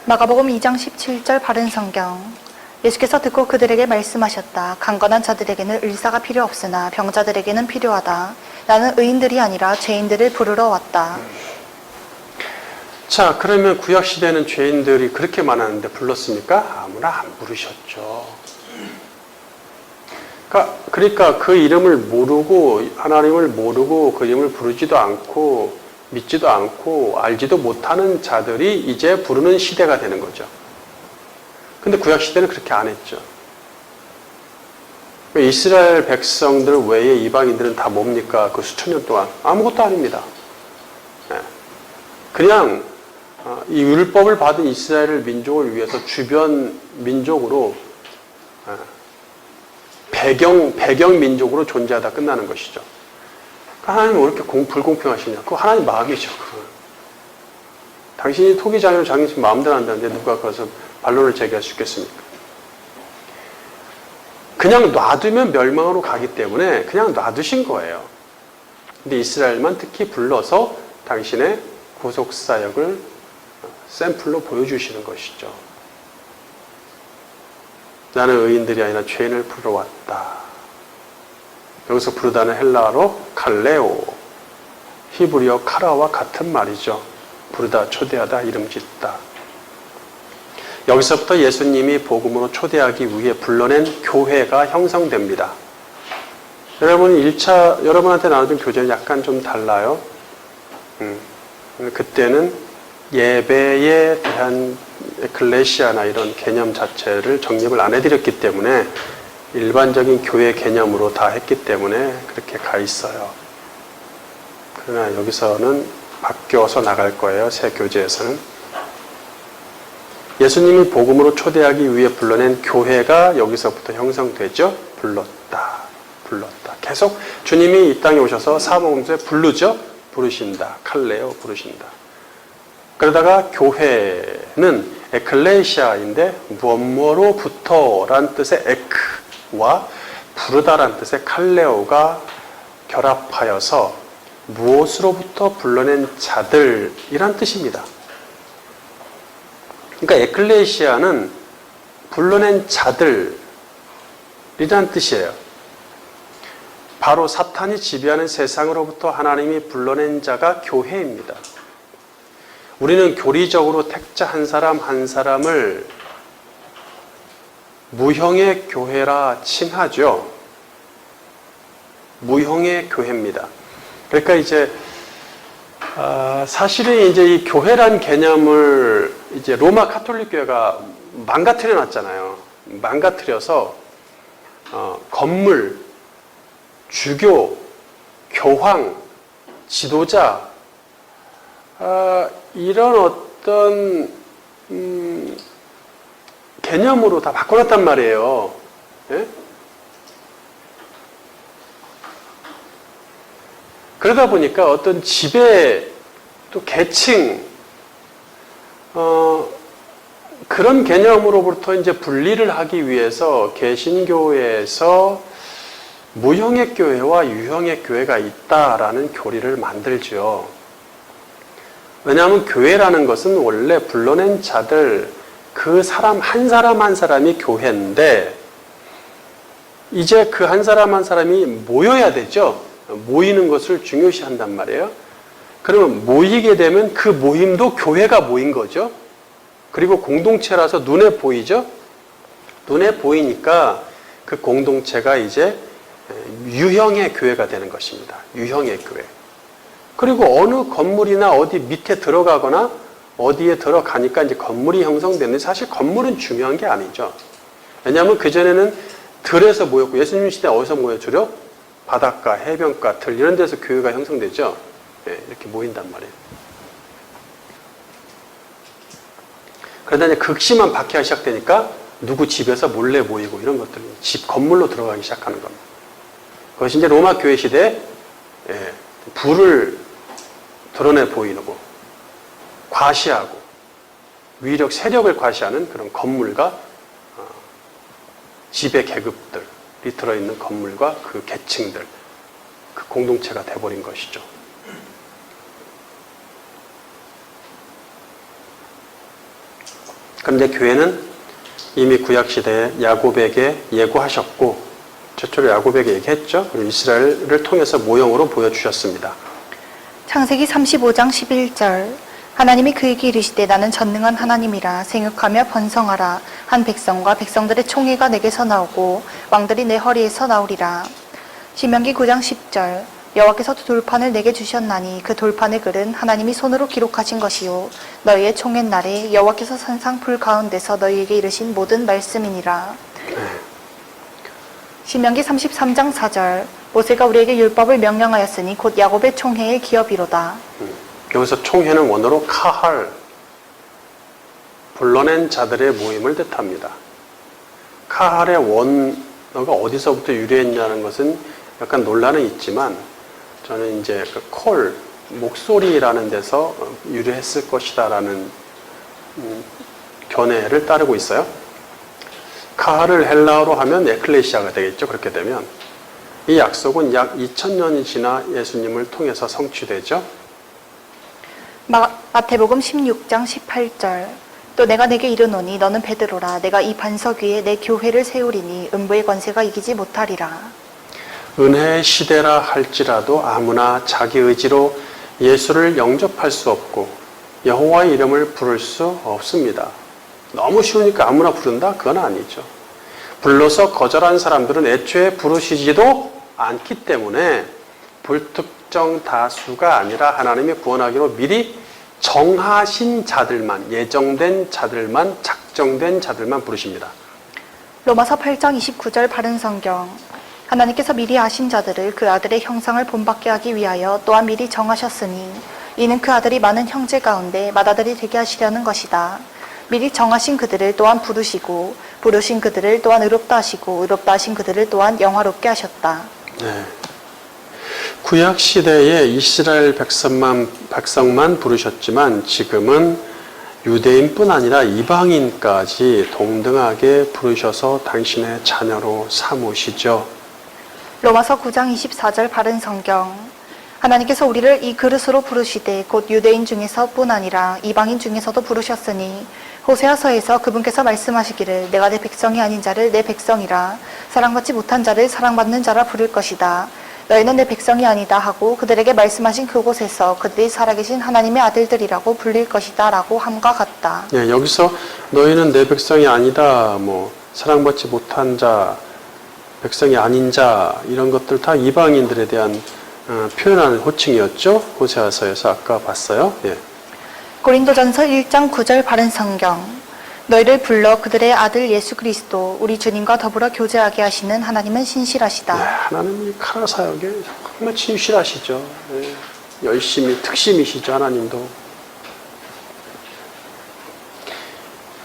마가복음 2장 17절 바른 성경. 예수께서 듣고 그들에게 말씀하셨다. 강건한 자들에게는 의사가 필요 없으나 병자들에게는 필요하다. 나는 의인들이 아니라 죄인들을 부르러 왔다. 자, 그러면 구약시대는 죄인들이 그렇게 많았는데 불렀습니까? 아무나 안 부르셨죠. 그러니까 그 이름을 모르고, 하나님을 모르고 그 이름을 부르지도 않고 믿지도 않고 알지도 못하는 자들이 이제 부르는 시대가 되는 거죠. 근데 구약시대는 그렇게 안 했죠. 이스라엘 백성들 외에 이방인들은 다 뭡니까? 그 수천 년 동안 아무것도 아닙니다. 그냥 이 율법을 받은 이스라엘 민족을 위해서 주변 민족으로 배경 민족으로 존재하다 끝나는 것이죠. 하나님은 왜 이렇게 불공평하시냐? 그거 하나님 마음이죠. 그건. 당신이 토기장애로 당신 마음대로 한다는데 누가 거기서 반론을 제기할 수 있겠습니까? 그냥 놔두면 멸망으로 가기 때문에 그냥 놔두신 거예요. 근데 이스라엘만 특히 불러서 당신의 구속사역을 샘플로 보여주시는 것이죠. 나는 의인들이 아니라 죄인을 부르러 왔다. 여기서 부르다는 헬라어로 칼레오, 히브리어 카라와 같은 말이죠. 부르다, 초대하다, 이름짓다. 여기서부터 예수님이 복음으로 초대하기 위해 불러낸 교회가 형성됩니다. 여러분한테 나눠준 교재는 약간 좀 달라요. 그때는 예배에 대한 에클레시아나 이런 개념 자체를 정립을 안 해드렸기 때문에 일반적인 교회 개념으로 다 했기 때문에 그렇게 가 있어요. 그러나 여기서는 바뀌어서 나갈 거예요. 새 교재에서는. 예수님이 복음으로 초대하기 위해 불러낸 교회가 여기서부터 형성되죠. 불렀다. 계속 주님이 이 땅에 오셔서 사복음서에 부르신다. 칼레오 부르신다. 그러다가 교회는 에클레시아인데 무엇으로부터라는 뜻의 에크와 부르다라는 뜻의 칼레오가 결합하여서 무엇으로부터 불러낸 자들이란 뜻입니다. 그러니까 에클레시아는 불러낸 자들이란 뜻이에요. 바로 사탄이 지배하는 세상으로부터 하나님이 불러낸 자가 교회입니다. 우리는 교리적으로 택자 한 사람 한 사람을 무형의 교회라 칭하죠. 무형의 교회입니다. 그러니까 이제 사실은 이제 이 교회란 개념을 이제 로마 가톨릭 교회가 망가뜨려 놨잖아요. 망가뜨려서 건물, 주교, 교황, 지도자 이런 어떤 개념으로 다 바꿔놨단 말이에요. 예? 그러다 보니까 어떤 지배 또 계층 그런 개념으로부터 이제 분리를 하기 위해서 개신교에서 무형의 교회와 유형의 교회가 있다라는 교리를 만들죠. 왜냐하면 교회라는 것은 원래 불러낸 자들 그 사람 한 사람이 교회인데 이제 그 한 사람이 모여야 되죠. 모이는 것을 중요시한단 말이에요. 그러면 모이게 되면 그 모임도 교회가 모인 거죠. 그리고 공동체라서 눈에 보이죠. 눈에 보이니까 그 공동체가 이제 유형의 교회가 되는 것입니다. 유형의 교회. 그리고 어느 건물이나 어디 밑에 들어가거나 어디에 들어가니까 이제 건물이 형성되는데 사실 건물은 중요한 게 아니죠. 왜냐하면 그전에는 들에서 모였고 예수님 시대 어디서 모였죠? 바닷가, 해변가, 들 이런 데서 교회가 형성되죠. 네, 이렇게 모인단 말이에요. 그러다 이제 극심한 박해가 시작되니까 누구 집에서 몰래 모이고 이런 것들이 집 건물로 들어가기 시작하는 겁니다. 그것이 이제 로마 교회 시대에 부를 드러내 보이고 과시하고 위력, 세력을 과시하는 그런 건물과 지배 계급들이 들어있는 건물과 그 계층들, 그 공동체가 돼버린 것이죠. 그런데 교회는 이미 구약시대에 야곱에게 예고하셨고 최초로 야곱에게 얘기했죠. 그리고 이스라엘을 통해서 모형으로 보여주셨습니다. 창세기 35장 11절 하나님이 그에게 이르시되 나는 전능한 하나님이라 생육하며 번성하라 한 백성과 백성들의 총회가 내게서 나오고 왕들이 내 허리에서 나오리라. 신명기 9장 10절 여호와께서 돌판을 내게 주셨나니 그 돌판의 글은 하나님이 손으로 기록하신 것이요 너희의 총회 날에 여호와께서 산상 불 가운데서 너희에게 이르신 모든 말씀이니라. 신명기 33장 4절 모세가 우리에게 율법을 명령하였으니 곧 야곱의 총회의 기업이로다. 여기서 총회는 원어로 카할, 불러낸 자들의 모임을 뜻합니다. 카할의 원어가 어디서부터 유래했냐는 것은 약간 논란은 있지만 저는 이제 그 콜, 목소리라는 데서 유래했을 것이다라는 견해를 따르고 있어요. 카할을 헬라어로 하면 에클레시아가 되겠죠. 그렇게 되면 이 약속은 약 2000년이 지나 예수님을 통해서 성취되죠. 마태복음 16장 18절 또 내가 네게 이르노니 너는 베드로라 내가 이 반석 위에 내 교회를 세우리니 음부의 권세가 이기지 못하리라. 은혜의 시대라 할지라도 아무나 자기 의지로 예수를 영접할 수 없고 여호와의 이름을 부를 수 없습니다. 너무 쉬우니까 아무나 부른다? 그건 아니죠. 불러서 거절한 사람들은 애초에 부르시지도 않기 때문에 불특정 다수가 아니라 하나님이 구원하기로 미리 정하신 자들만, 예정된 자들만, 작정된 자들만 부르십니다. 로마서 8장 29절 바른 성경 하나님께서 미리 아신 자들을 그 아들의 형상을 본받게 하기 위하여 또한 미리 정하셨으니 이는 그 아들이 많은 형제 가운데 맏아들이 되게 하시려는 것이다. 미리 정하신 그들을 또한 부르시고 부르신 그들을 또한 의롭다 하시고 의롭다 하신 그들을 또한 영화롭게 하셨다. 네. 구약 시대에 이스라엘 백성만 부르셨지만 지금은 유대인뿐 아니라 이방인까지 동등하게 부르셔서 당신의 자녀로 삼으시죠. 로마서 9장 24절 바른 성경 하나님께서 우리를 이 그릇으로 부르시되 곧 유대인 중에서뿐 아니라 이방인 중에서도 부르셨으니 호세아서에서 그분께서 말씀하시기를 내가 내 백성이 아닌 자를 내 백성이라 사랑받지 못한 자를 사랑받는 자라 부를 것이다. 너희는 내 백성이 아니다 하고 그들에게 말씀하신 그곳에서 그들이 살아계신 하나님의 아들들이라고 불릴 것이다 라고 함과 같다. 네, 여기서 너희는 내 백성이 아니다, 사랑받지 못한 자, 백성이 아닌 자 이런 것들 다 이방인들에 대한 표현하는 호칭이었죠. 호세아서에서 아까 봤어요. 예. 고린도전서 1장 9절 바른 성경 너희를 불러 그들의 아들 예수 그리스도 우리 주님과 더불어 교제하게 하시는 하나님은 신실하시다. 네, 하나님이 카라 사역에 정말 신실하시죠. 네, 열심히 특심이시죠. 하나님도.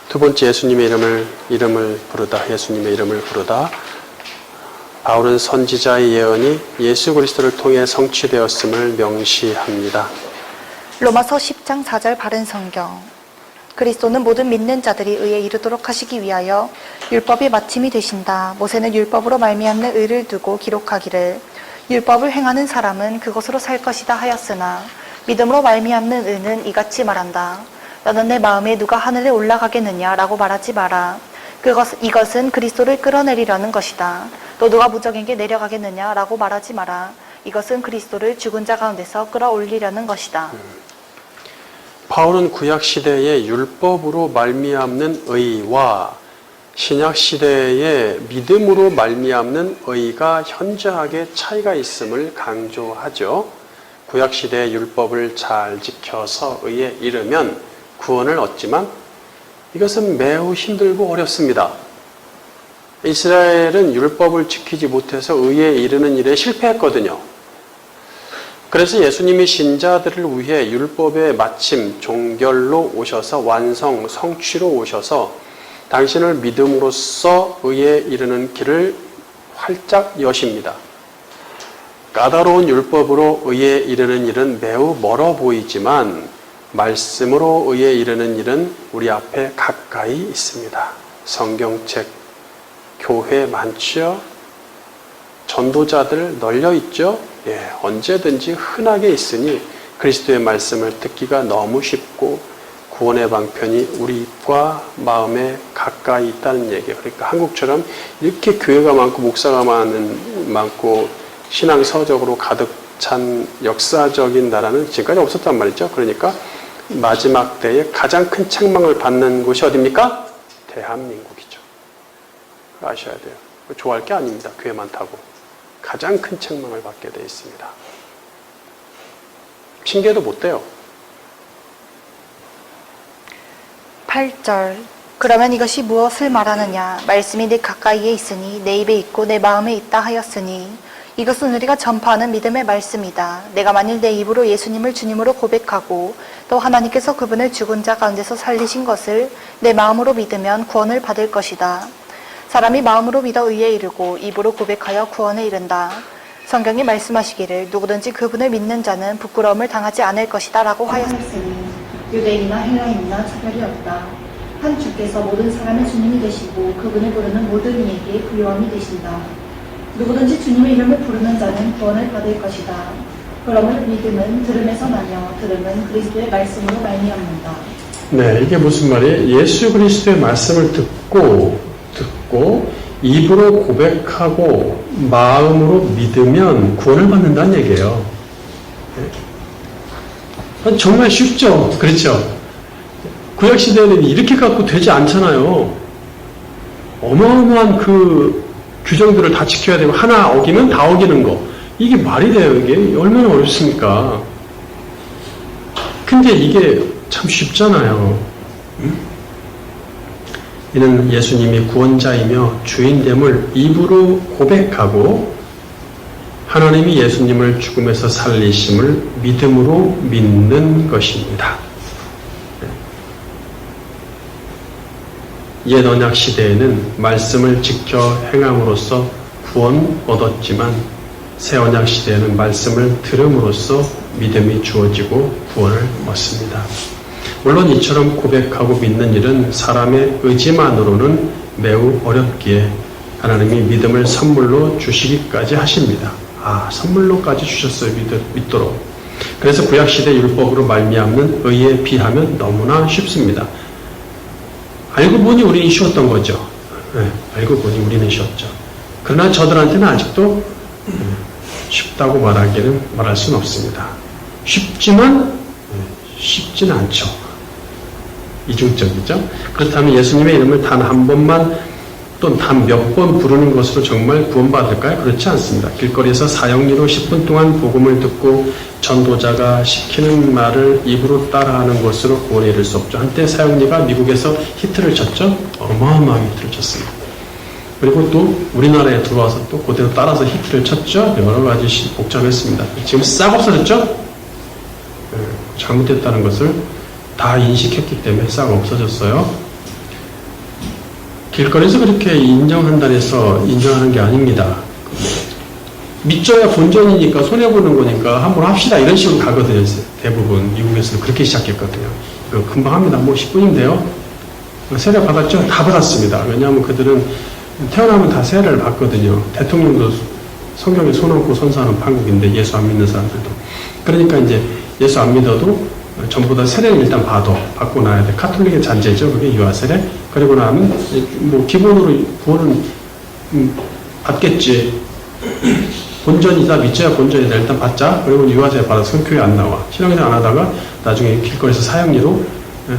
두 번째 예수님의 이름을 부르다. 예수님의 이름을 부르다. 바울은 선지자의 예언이 예수 그리스도를 통해 성취되었음을 명시합니다. 로마서 10장 4절 바른 성경 그리스도는 모든 믿는 자들이 의에 이르도록 하시기 위하여 율법이 마침이 되신다. 모세는 율법으로 말미암는 의를 두고 기록하기를 율법을 행하는 사람은 그것으로 살 것이다 하였으나 믿음으로 말미암는 의는 이같이 말한다. 너는 내 마음에 누가 하늘에 올라가겠느냐 라고 말하지 마라. 이것은 그리스도를 끌어내리려는 것이다. 또 누가 무적에게 내려가겠느냐 라고 말하지 마라. 이것은 그리스도를 죽은 자 가운데서 끌어올리려는 것이다. 바울은 구약 시대의 율법으로 말미암는 의와 신약 시대의 믿음으로 말미암는 의가 현저하게 차이가 있음을 강조하죠. 구약 시대의 율법을 잘 지켜서 의에 이르면 구원을 얻지만 이것은 매우 힘들고 어렵습니다. 이스라엘은 율법을 지키지 못해서 의에 이르는 일에 실패했거든요. 그래서 예수님이 신자들을 위해 율법의 마침, 종결로 오셔서 성취로 오셔서 당신을 믿음으로써 의에 이르는 길을 활짝 여십니다. 까다로운 율법으로 의에 이르는 일은 매우 멀어 보이지만 말씀으로 의에 이르는 일은 우리 앞에 가까이 있습니다. 성경책, 교회 많지요? 전도자들 널려 있죠? 예, 언제든지 흔하게 있으니 그리스도의 말씀을 듣기가 너무 쉽고 구원의 방편이 우리 입과 마음에 가까이 있다는 얘기예요. 그러니까 한국처럼 이렇게 교회가 많고 목사가 많고 신앙 서적으로 가득 찬 역사적인 나라는 지금까지 없었단 말이죠. 그러니까 마지막 때에 가장 큰 책망을 받는 곳이 어디입니까? 대한민국이죠. 아셔야 돼요. 좋아할 게 아닙니다. 교회 많다고. 가장 큰 책망을 받게 되어 있습니다. 핑계도 못 대요. 8절 그러면 이것이 무엇을 말하느냐 말씀이 내 가까이에 있으니 내 입에 있고 내 마음에 있다 하였으니 이것은 우리가 전파하는 믿음의 말씀이다. 내가 만일 내 입으로 예수님을 주님으로 고백하고 또 하나님께서 그분을 죽은 자 가운데서 살리신 것을 내 마음으로 믿으면 구원을 받을 것이다. 사람이 마음으로 믿어 의에 이르고 입으로 고백하여 구원에 이른다. 성경이 말씀하시기를 누구든지 그분을 믿는 자는 부끄러움을 당하지 않을 것이다 라고 하였으니 유대인이나 헬라인이나 차별이 없다. 한 주께서 모든 사람의 주님이 되시고 그분을 부르는 모든 이에게 부요함이 되신다. 누구든지 주님의 이름을 부르는 자는 구원을 받을 것이다. 그러므로 믿음은 들음에서 나며 들음은 그리스도의 말씀으로 말미암는다. 네, 이게 무슨 말이에요? 예수 그리스도의 말씀을 듣고 입으로 고백하고 마음으로 믿으면 구원을 받는다는 얘기예요. 네? 정말 쉽죠? 그렇죠? 구약시대에는 이렇게 갖고 되지 않잖아요. 어마어마한 그 규정들을 다 지켜야 되고 하나 어기면 다 어기는 거. 이게 말이 돼요? 이게 얼마나 어렵습니까? 근데 이게 참 쉽잖아요. 응? 이는 예수님이 구원자이며 주인됨을 입으로 고백하고 하나님이 예수님을 죽음에서 살리심을 믿음으로 믿는 것입니다. 옛 언약 시대에는 말씀을 지켜 행함으로써 구원 얻었지만 새 언약 시대에는 말씀을 들음으로써 믿음이 주어지고 구원을 얻습니다. 물론 이처럼 고백하고 믿는 일은 사람의 의지만으로는 매우 어렵기에 하나님이 믿음을 선물로 주시기까지 하십니다. 선물로까지 주셨어요. 믿도록. 그래서 구약시대 율법으로 말미암는 의에 비하면 너무나 쉽습니다. 알고 보니 우리는 쉬웠던 거죠. 네, 알고 보니 우리는 쉬웠죠. 그러나 저들한테는 아직도 쉽다고 말할 수는 없습니다. 쉽지만 쉽지는 않죠. 이중적이죠. 그렇다면 예수님의 이름을 단 한 번만 또 단 몇 번 부르는 것으로 정말 구원받을까요? 그렇지 않습니다. 길거리에서 사형리로 10분 동안 복음을 듣고 전도자가 시키는 말을 입으로 따라하는 것으로 구원에 이를 수 없죠. 한때 사형리가 미국에서 히트를 쳤죠. 어마어마하게 히트를 쳤습니다. 그리고 또 우리나라에 들어와서 또 그대로 따라서 히트를 쳤죠. 여러 가지 복잡했습니다. 지금 싹 없어졌죠? 잘못됐다는 것을 다 인식했기 때문에 싹 없어졌어요. 길거리에서 그렇게 인정한다고 해서 인정하는 게 아닙니다. 믿져야 본전이니까 손해보는 거니까 한번 합시다 이런 식으로 가거든요. 대부분 미국에서는 그렇게 시작했거든요. 이거 금방 합니다. 10분인데요. 세례 받았죠? 다 받았습니다. 왜냐하면 그들은 태어나면 다 세례를 받거든요. 대통령도 성경에 손 얹고 선사하는 판국인데 예수 안 믿는 사람들도. 그러니까 이제 예수 안 믿어도 전부 다 세례를 일단 받고 나야 돼. 카톨릭의 잔재죠. 그게 유아세례. 그리고 나면 기본으로 구원은 받겠지. 본전이다 믿져야 본전이다. 일단 받자. 그리고 유아세례 받아서 교회 안 나와. 신앙생활 안 하다가 나중에 길거리에서 사형리로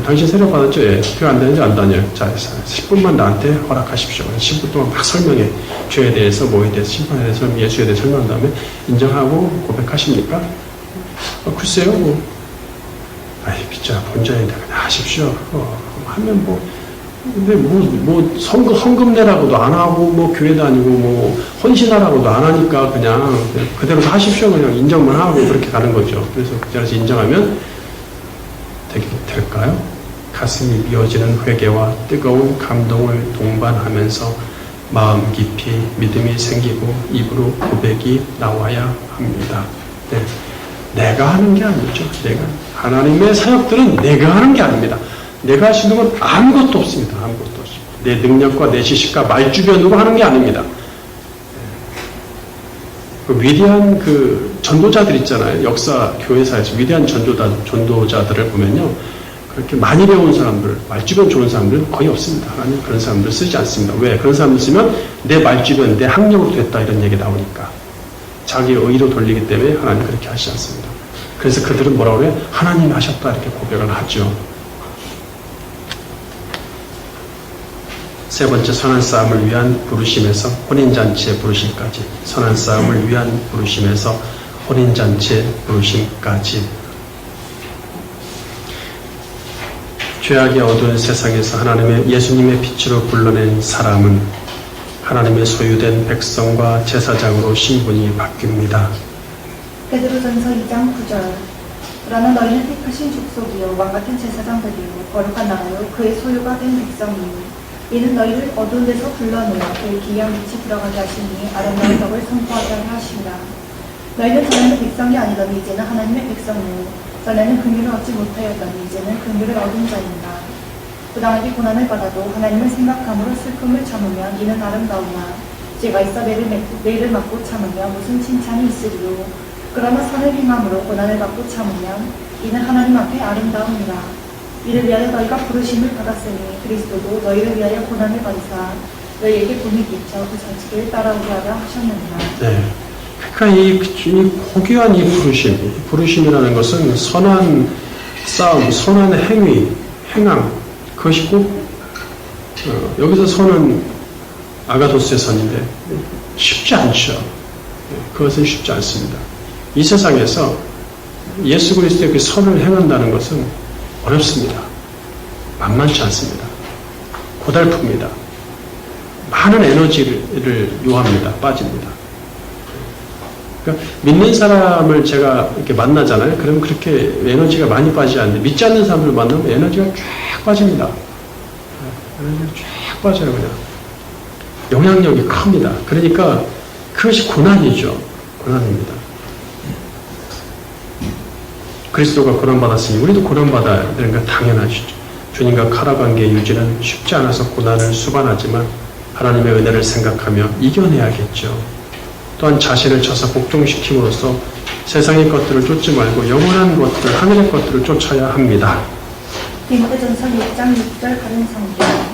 당신 세례 받았죠? 예. 교회 안 다니죠? 안 다녀요. 자, 10분만 나한테 허락하십시오. 10분 동안 막 설명해. 죄에 대해서, 뭐에 대해서, 심판에 대해서, 예수에 대해서 설명한 다음에 인정하고 고백하십니까? 글쎄요. 믿자 본전인데 그냥 하십시오. 하면 근데 헌금 내라고도 안 하고 교회 다니고 헌신하라고도 안 하니까 그냥 그대로 하십시오. 그냥 인정만 하고 그렇게 가는 거죠. 그래서 그 자리에서 인정하면 될까요? 가슴이 미어지는 회개와 뜨거운 감동을 동반하면서 마음 깊이 믿음이 생기고 입으로 고백이 나와야 합니다. 네. 내가 하는 게 아니죠. 하나님의 사역들은 내가 하는 게 아닙니다. 내가 할 수 있는 건 아무것도 없습니다. 아무것도 없습니다. 내 능력과 내 지식과 말주변으로 하는 게 아닙니다. 위대한 전도자들 있잖아요. 역사 교회사에서 위대한 전도자들을 보면요. 그렇게 많이 배운 사람들, 말주변 좋은 사람들은 거의 없습니다. 하나님 그런 사람들 쓰지 않습니다. 왜? 그런 사람들 쓰면 내 말주변, 내 학력으로 됐다 이런 얘기 나오니까. 자기 의로 돌리기 때문에 하나님 그렇게 하시지 않습니다. 그래서 그들은 뭐라고 그래요? 하나님 하셨다 이렇게 고백을 하죠. 세 번째, 선한 싸움을 위한 부르심에서 혼인잔치의 부르심까지. 선한 싸움을 위한 부르심에서 혼인잔치의 부르심까지. 죄악의 어두운 세상에서 예수님의 빛으로 불러낸 사람은 하나님의 소유된 백성과 제사장으로 신분이 바뀝니다. 베드로전서 2장 9절. 그러나 너희는 택하신 족속이요 왕같은 제사장들이요 거룩한 나라요 그의 소유가 된 백성이니 이는 너희를 어두운 데서 불러내어 그의 기이한 빛이 들어가게 하시니 아름다운 덕을 선포하게 하려 하시니라. 너희는 전에는 백성이 아니더니 이제는 하나님의 백성이요 전에는 긍휼을 얻지 못하였더니 이제는 긍휼을 얻은 자입니다. 부당하게 고난을 받아도 하나님을 생각함으로 슬픔을 참으면 이는 아름다우나 죄가 있어 매를 맞고 참으면 무슨 칭찬이 있으리요. 그러나 선을 행함으로 고난을 받고 참으면 이는 하나님 앞에 아름다움이라. 이를 위하여 너희가 부르심을 받았으니 그리스도도 너희를 위하여 고난을 받으사 너희에게 본이 비쳐 그 자식을 따라오게 하려 하셨느니라. 네. 그러니까 이 고귀한 이 부르심이라는 것은 선한 싸움, 선한 행위, 행함, 그것이 꼭 여기서 선은 아가도스의 선인데 쉽지 않죠. 그것은 쉽지 않습니다. 이 세상에서 예수 그리스도의 그 선을 행한다는 것은 어렵습니다. 만만치 않습니다. 고달픕니다. 많은 에너지를 요합니다. 빠집니다. 그러니까 믿는 사람을 제가 이렇게 만나잖아요. 그러면 그렇게 에너지가 많이 빠지지 않는데 믿지 않는 사람을 만나면 에너지가 쫙 빠집니다. 에너지가 쫙 빠져요. 그냥 영향력이 큽니다. 그러니까 그것이 고난이죠. 고난입니다. 그리스도가 고난받았으니 우리도 고난받아야 되는 건 당연하시죠. 주님과 카라 관계의 유지는 쉽지 않아서 고난을 수반하지만 하나님의 은혜를 생각하며 이겨내야겠죠. 또한 자신을 쳐서 복종시킴으로써 세상의 것들을 쫓지 말고 영원한 것들, 하늘의 것들을 쫓아야 합니다. 디모데전서 6장 6절 바른 성경.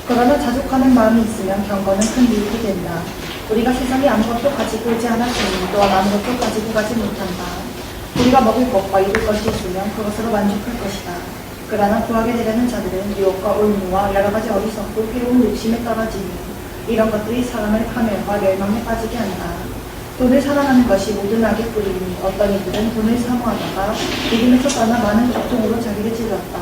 그러나 자족하는 마음이 있으면 경건은 큰 유익이 된다. 우리가 세상에 아무것도 가지고 오지 않았으니 또한 아무것도 가지고 가지 못한다. 우리가 먹을 것과 입을 것이 있으면 그것으로 만족할 것이다. 그러나 구하게 되려는 자들은 유혹과 올무와 여러 가지 어리석고 괴로운 욕심에 떨어지니 이런 것들이 사람을 파멸과 멸망에 빠지게 한다. 돈을 사랑하는 것이 모든 악의 뿌리니 어떤 이들은 돈을 사모하다가 믿음에서 떠나 많은 고통으로 자기를 찔렀다.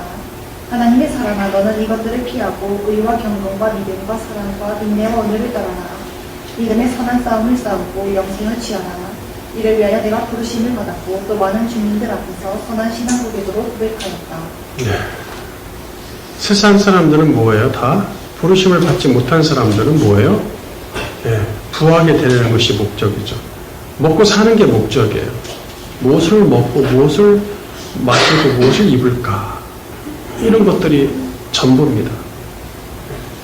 하나님의 사랑아, 너는 이것들을 피하고 의와 경건과 믿음과 사랑과 인내와 온유를 따라라. 믿음의 선한 싸움을 싸우고 영생을 취하라. 이를 위하여 내가 부르심을 받았고 또 많은 주민들 앞에서 선한 신앙 고백으로 고백하였다. 네. 세상 사람들은 뭐예요? 다 부르심을 받지 못한 사람들은 뭐예요? 네. 부하게 되는 것이 목적이죠. 먹고 사는 게 목적이에요. 무엇을 먹고 무엇을 마시고 무엇을 입을까, 이런 것들이 전부입니다.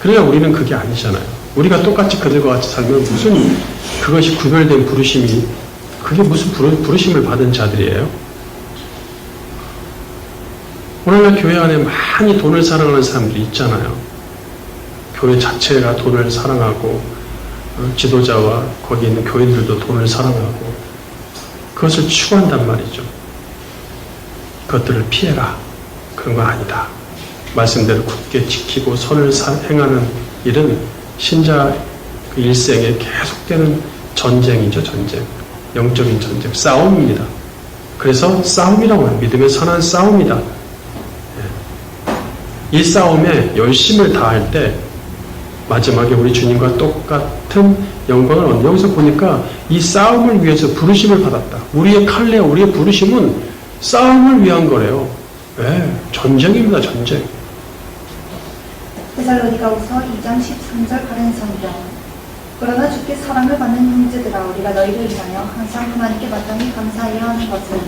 그러나 우리는 그게 아니잖아요. 우리가 똑같이 그들과 같이 살면 무슨 그것이 구별된 부르심이, 그게 무슨 부르심을 받은 자들이에요? 오늘날 교회 안에 많이 돈을 사랑하는 사람들이 있잖아요. 교회 자체가 돈을 사랑하고 지도자와 거기 있는 교인들도 돈을 사랑하고 그것을 추구한단 말이죠. 그것들을 피해라. 그런 건 아니다. 말씀대로 굳게 지키고 선을 행하는 일은 신자 그 일생에 계속되는 전쟁이죠. 전쟁. 영적인 전쟁. 싸움입니다. 그래서 싸움이라고 해요. 믿음의 선한 싸움이다. 이 싸움에 열심을 다할 때 마지막에 우리 주님과 똑같은 영광을 얻는, 여기서 보니까 이 싸움을 위해서 부르심을 받았다. 우리의 칼레, 우리의 부르심은 싸움을 위한 거래요. 네, 전쟁입니다. 전쟁. 데살로니가후서 2장 13절 바른 성경. 그러나 주께 사랑을 받는 형제들아, 우리가 너희를 위하여 항상 하나님께 마땅히 감사해야 하는 것은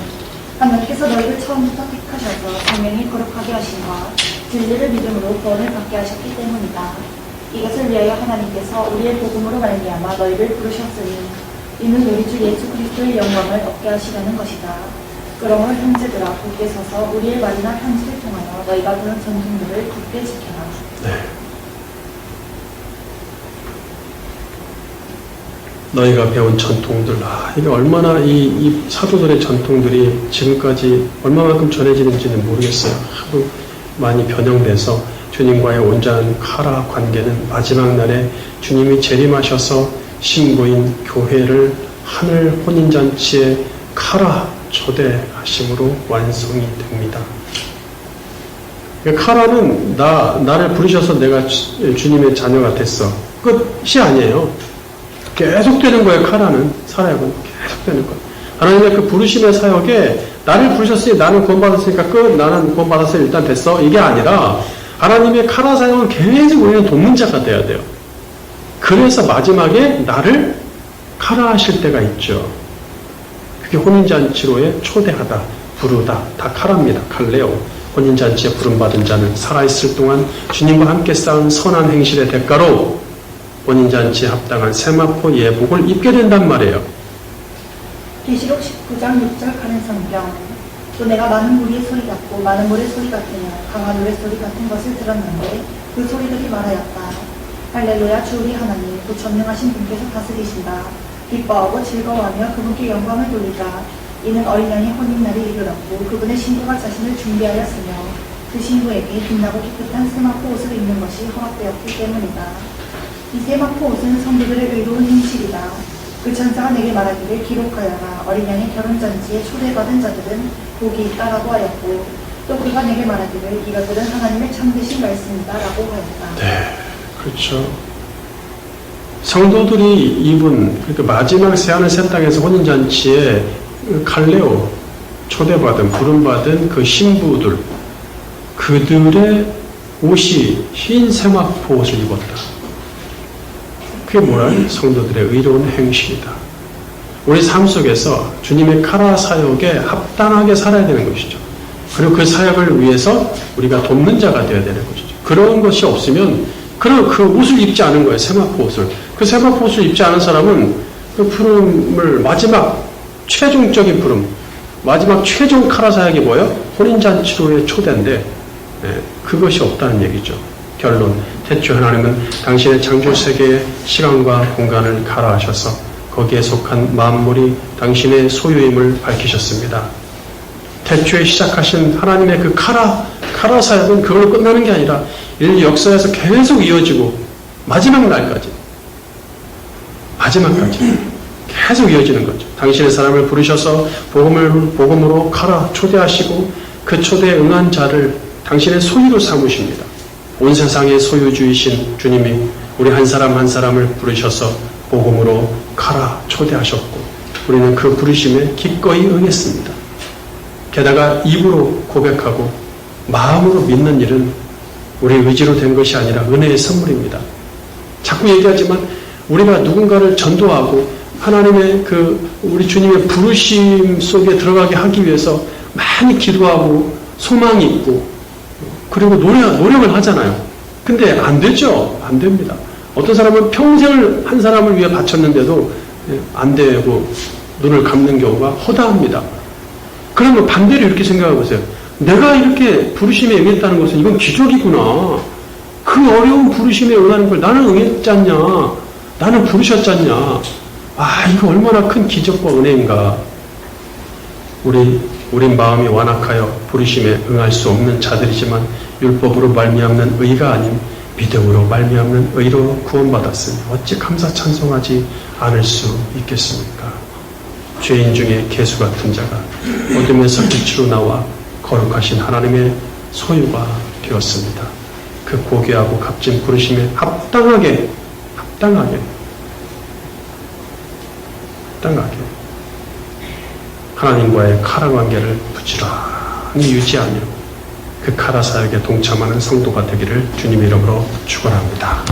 하나님께서 너희를 처음부터 택하셔서 생명이 거룩하게 하심과 진리를 믿음으로 구원을 받게 하셨기 때문이다. 이것을 위하여 하나님께서 우리의 복음으로 말미암아 너희를 부르셨으니 이는 우리 주 예수 그리스도의 영광을 얻게 하시려는 것이다. 그러므로 형제들아, 굳게 서서 우리의 말이나 편지를 통하여 너희가 그런 전통들을 굳게 지켜라. 네. 너희가 배운 전통들, 이게 얼마나 이 사도들의 전통들이 지금까지 얼마만큼 전해지는지는 모르겠어요. 하도 많이 변형돼서 주님과의 온전한 카라 관계는 마지막 날에 주님이 재림하셔서 신부인 교회를 하늘 혼인잔치에 카라 초대하심으로 완성이 됩니다. 카라는 나를 부르셔서 내가 주님의 자녀가 됐어. 끝이 아니에요. 계속되는 거예요. 카라는 사역은 계속되는 거예요. 하나님의 그 부르심의 사역에 나를 부르셨으니 나는 구원받았으니까 끝. 나는 구원받았으니 일단 됐어. 이게 아니라 하나님의 카라 사역은 계속 우리는 돕는 자가 돼야 돼요. 그래서 마지막에 나를 카라하실 때가 있죠. 그게 혼인잔치로의 초대하다, 부르다, 다 카라입니다. 칼레오. 혼인잔치에 부름받은 자는 살아있을 동안 주님과 함께 쌓은 선한 행실의 대가로 혼인잔치에 합당한 세마포 예복을 입게 된단 말이에요. 계시록 19장 6절 가는 성경. 또 내가 많은 무리의 소리 같고 많은 물의 소리 같으며 강한 노래 소리 같은 것을 들었는데 그 소리들이 말하였다. 할렐루야, 주 우리 하나님, 그 전능하신 분께서 다스리신다. 기뻐하고 즐거워하며 그분께 영광을 돌리자. 이는 어린 양의 혼인날이 이르렀고 그분의 신부가 자신을 준비하였으며 그 신부에게 빛나고 깨끗한 세마포 옷을 입는 것이 허락되었기 때문이다. 이 세마포 옷은 성도들의 의로운 행실이다. 그 천사가 내게 말하기를 기록하여라. 어린 양의 결혼잔치에 초대받은 자들은 복이 있다라고 하였고 또 그가 내게 말하기를 이것들은 하나님의 참되신 말씀이다 라고 하였다. 네, 그렇죠. 성도들이 입은 그러니까 마지막 새하늘 새 땅에서 혼인잔치에 칼레오 초대받은 부름받은 그 신부들 그들의 옷이 흰 세마포 옷을 입었다. 그게 뭐라? 성도들의 의로운 행실이다. 우리 삶 속에서 주님의 카라 사역에 합당하게 살아야 되는 것이죠. 그리고 그 사역을 위해서 우리가 돕는 자가 되어야 되는 것이죠. 그런 것이 없으면 그 옷을 입지 않은 거예요. 세마포 옷을. 그 세마포 옷을 입지 않은 사람은 그 부름을 마지막 최종적인 부름, 마지막 최종 카라 사역이 뭐예요? 혼인잔치로의 초대인데 그것이 없다는 얘기죠. 결론, 태초에 하나님은 당신의 창조세계의 시간과 공간을 카라하셔서 거기에 속한 만물이 당신의 소유임을 밝히셨습니다. 태초에 시작하신 하나님의 그 카라 사역은 그걸로 끝나는 게 아니라 인류 역사에서 계속 이어지고 마지막까지 계속 이어지는 거죠. 당신의 사람을 부르셔서 복음으로 카라 초대하시고 그 초대에 응한 자를 당신의 소유로 삼으십니다. 온 세상의 소유주이신 주님이 우리 한 사람 한 사람을 부르셔서 복음으로 카라 초대하셨고 우리는 그 부르심에 기꺼이 응했습니다. 게다가 입으로 고백하고 마음으로 믿는 일은 우리 의지로 된 것이 아니라 은혜의 선물입니다. 자꾸 얘기하지만 우리가 누군가를 전도하고 하나님의 우리 주님의 부르심 속에 들어가게 하기 위해서 많이 기도하고 소망이 있고 그리고 노력을 하잖아요. 근데 안 되죠. 안 됩니다. 어떤 사람은 평생을 한 사람을 위해 바쳤는데도 안 되고 눈을 감는 경우가 허다합니다. 그러면 반대로 이렇게 생각해 보세요. 내가 이렇게 부르심에 응했다는 것은 이건 기적이구나. 그 어려운 부르심에 응하는 걸 나는 응했지 않냐. 나는 부르셨지 않냐. 이거 얼마나 큰 기적과 은혜인가. 우린 마음이 완악하여 부르심에 응할 수 없는 자들이지만 율법으로 말미암는 의가 아닌 믿음으로 말미암는 의로 구원받았으니 어찌 감사 찬송하지 않을 수 있겠습니까? 죄인 중에 개수 같은 자가 어둠에서 빛으로 나와 거룩하신 하나님의 소유가 되었습니다. 그 고귀하고 값진 부르심에 합당하게 하나님과의 카라 관계를 부지런히 유지하며 그 카라 사역에 동참하는 성도가 되기를 주님의 이름으로 축원합니다.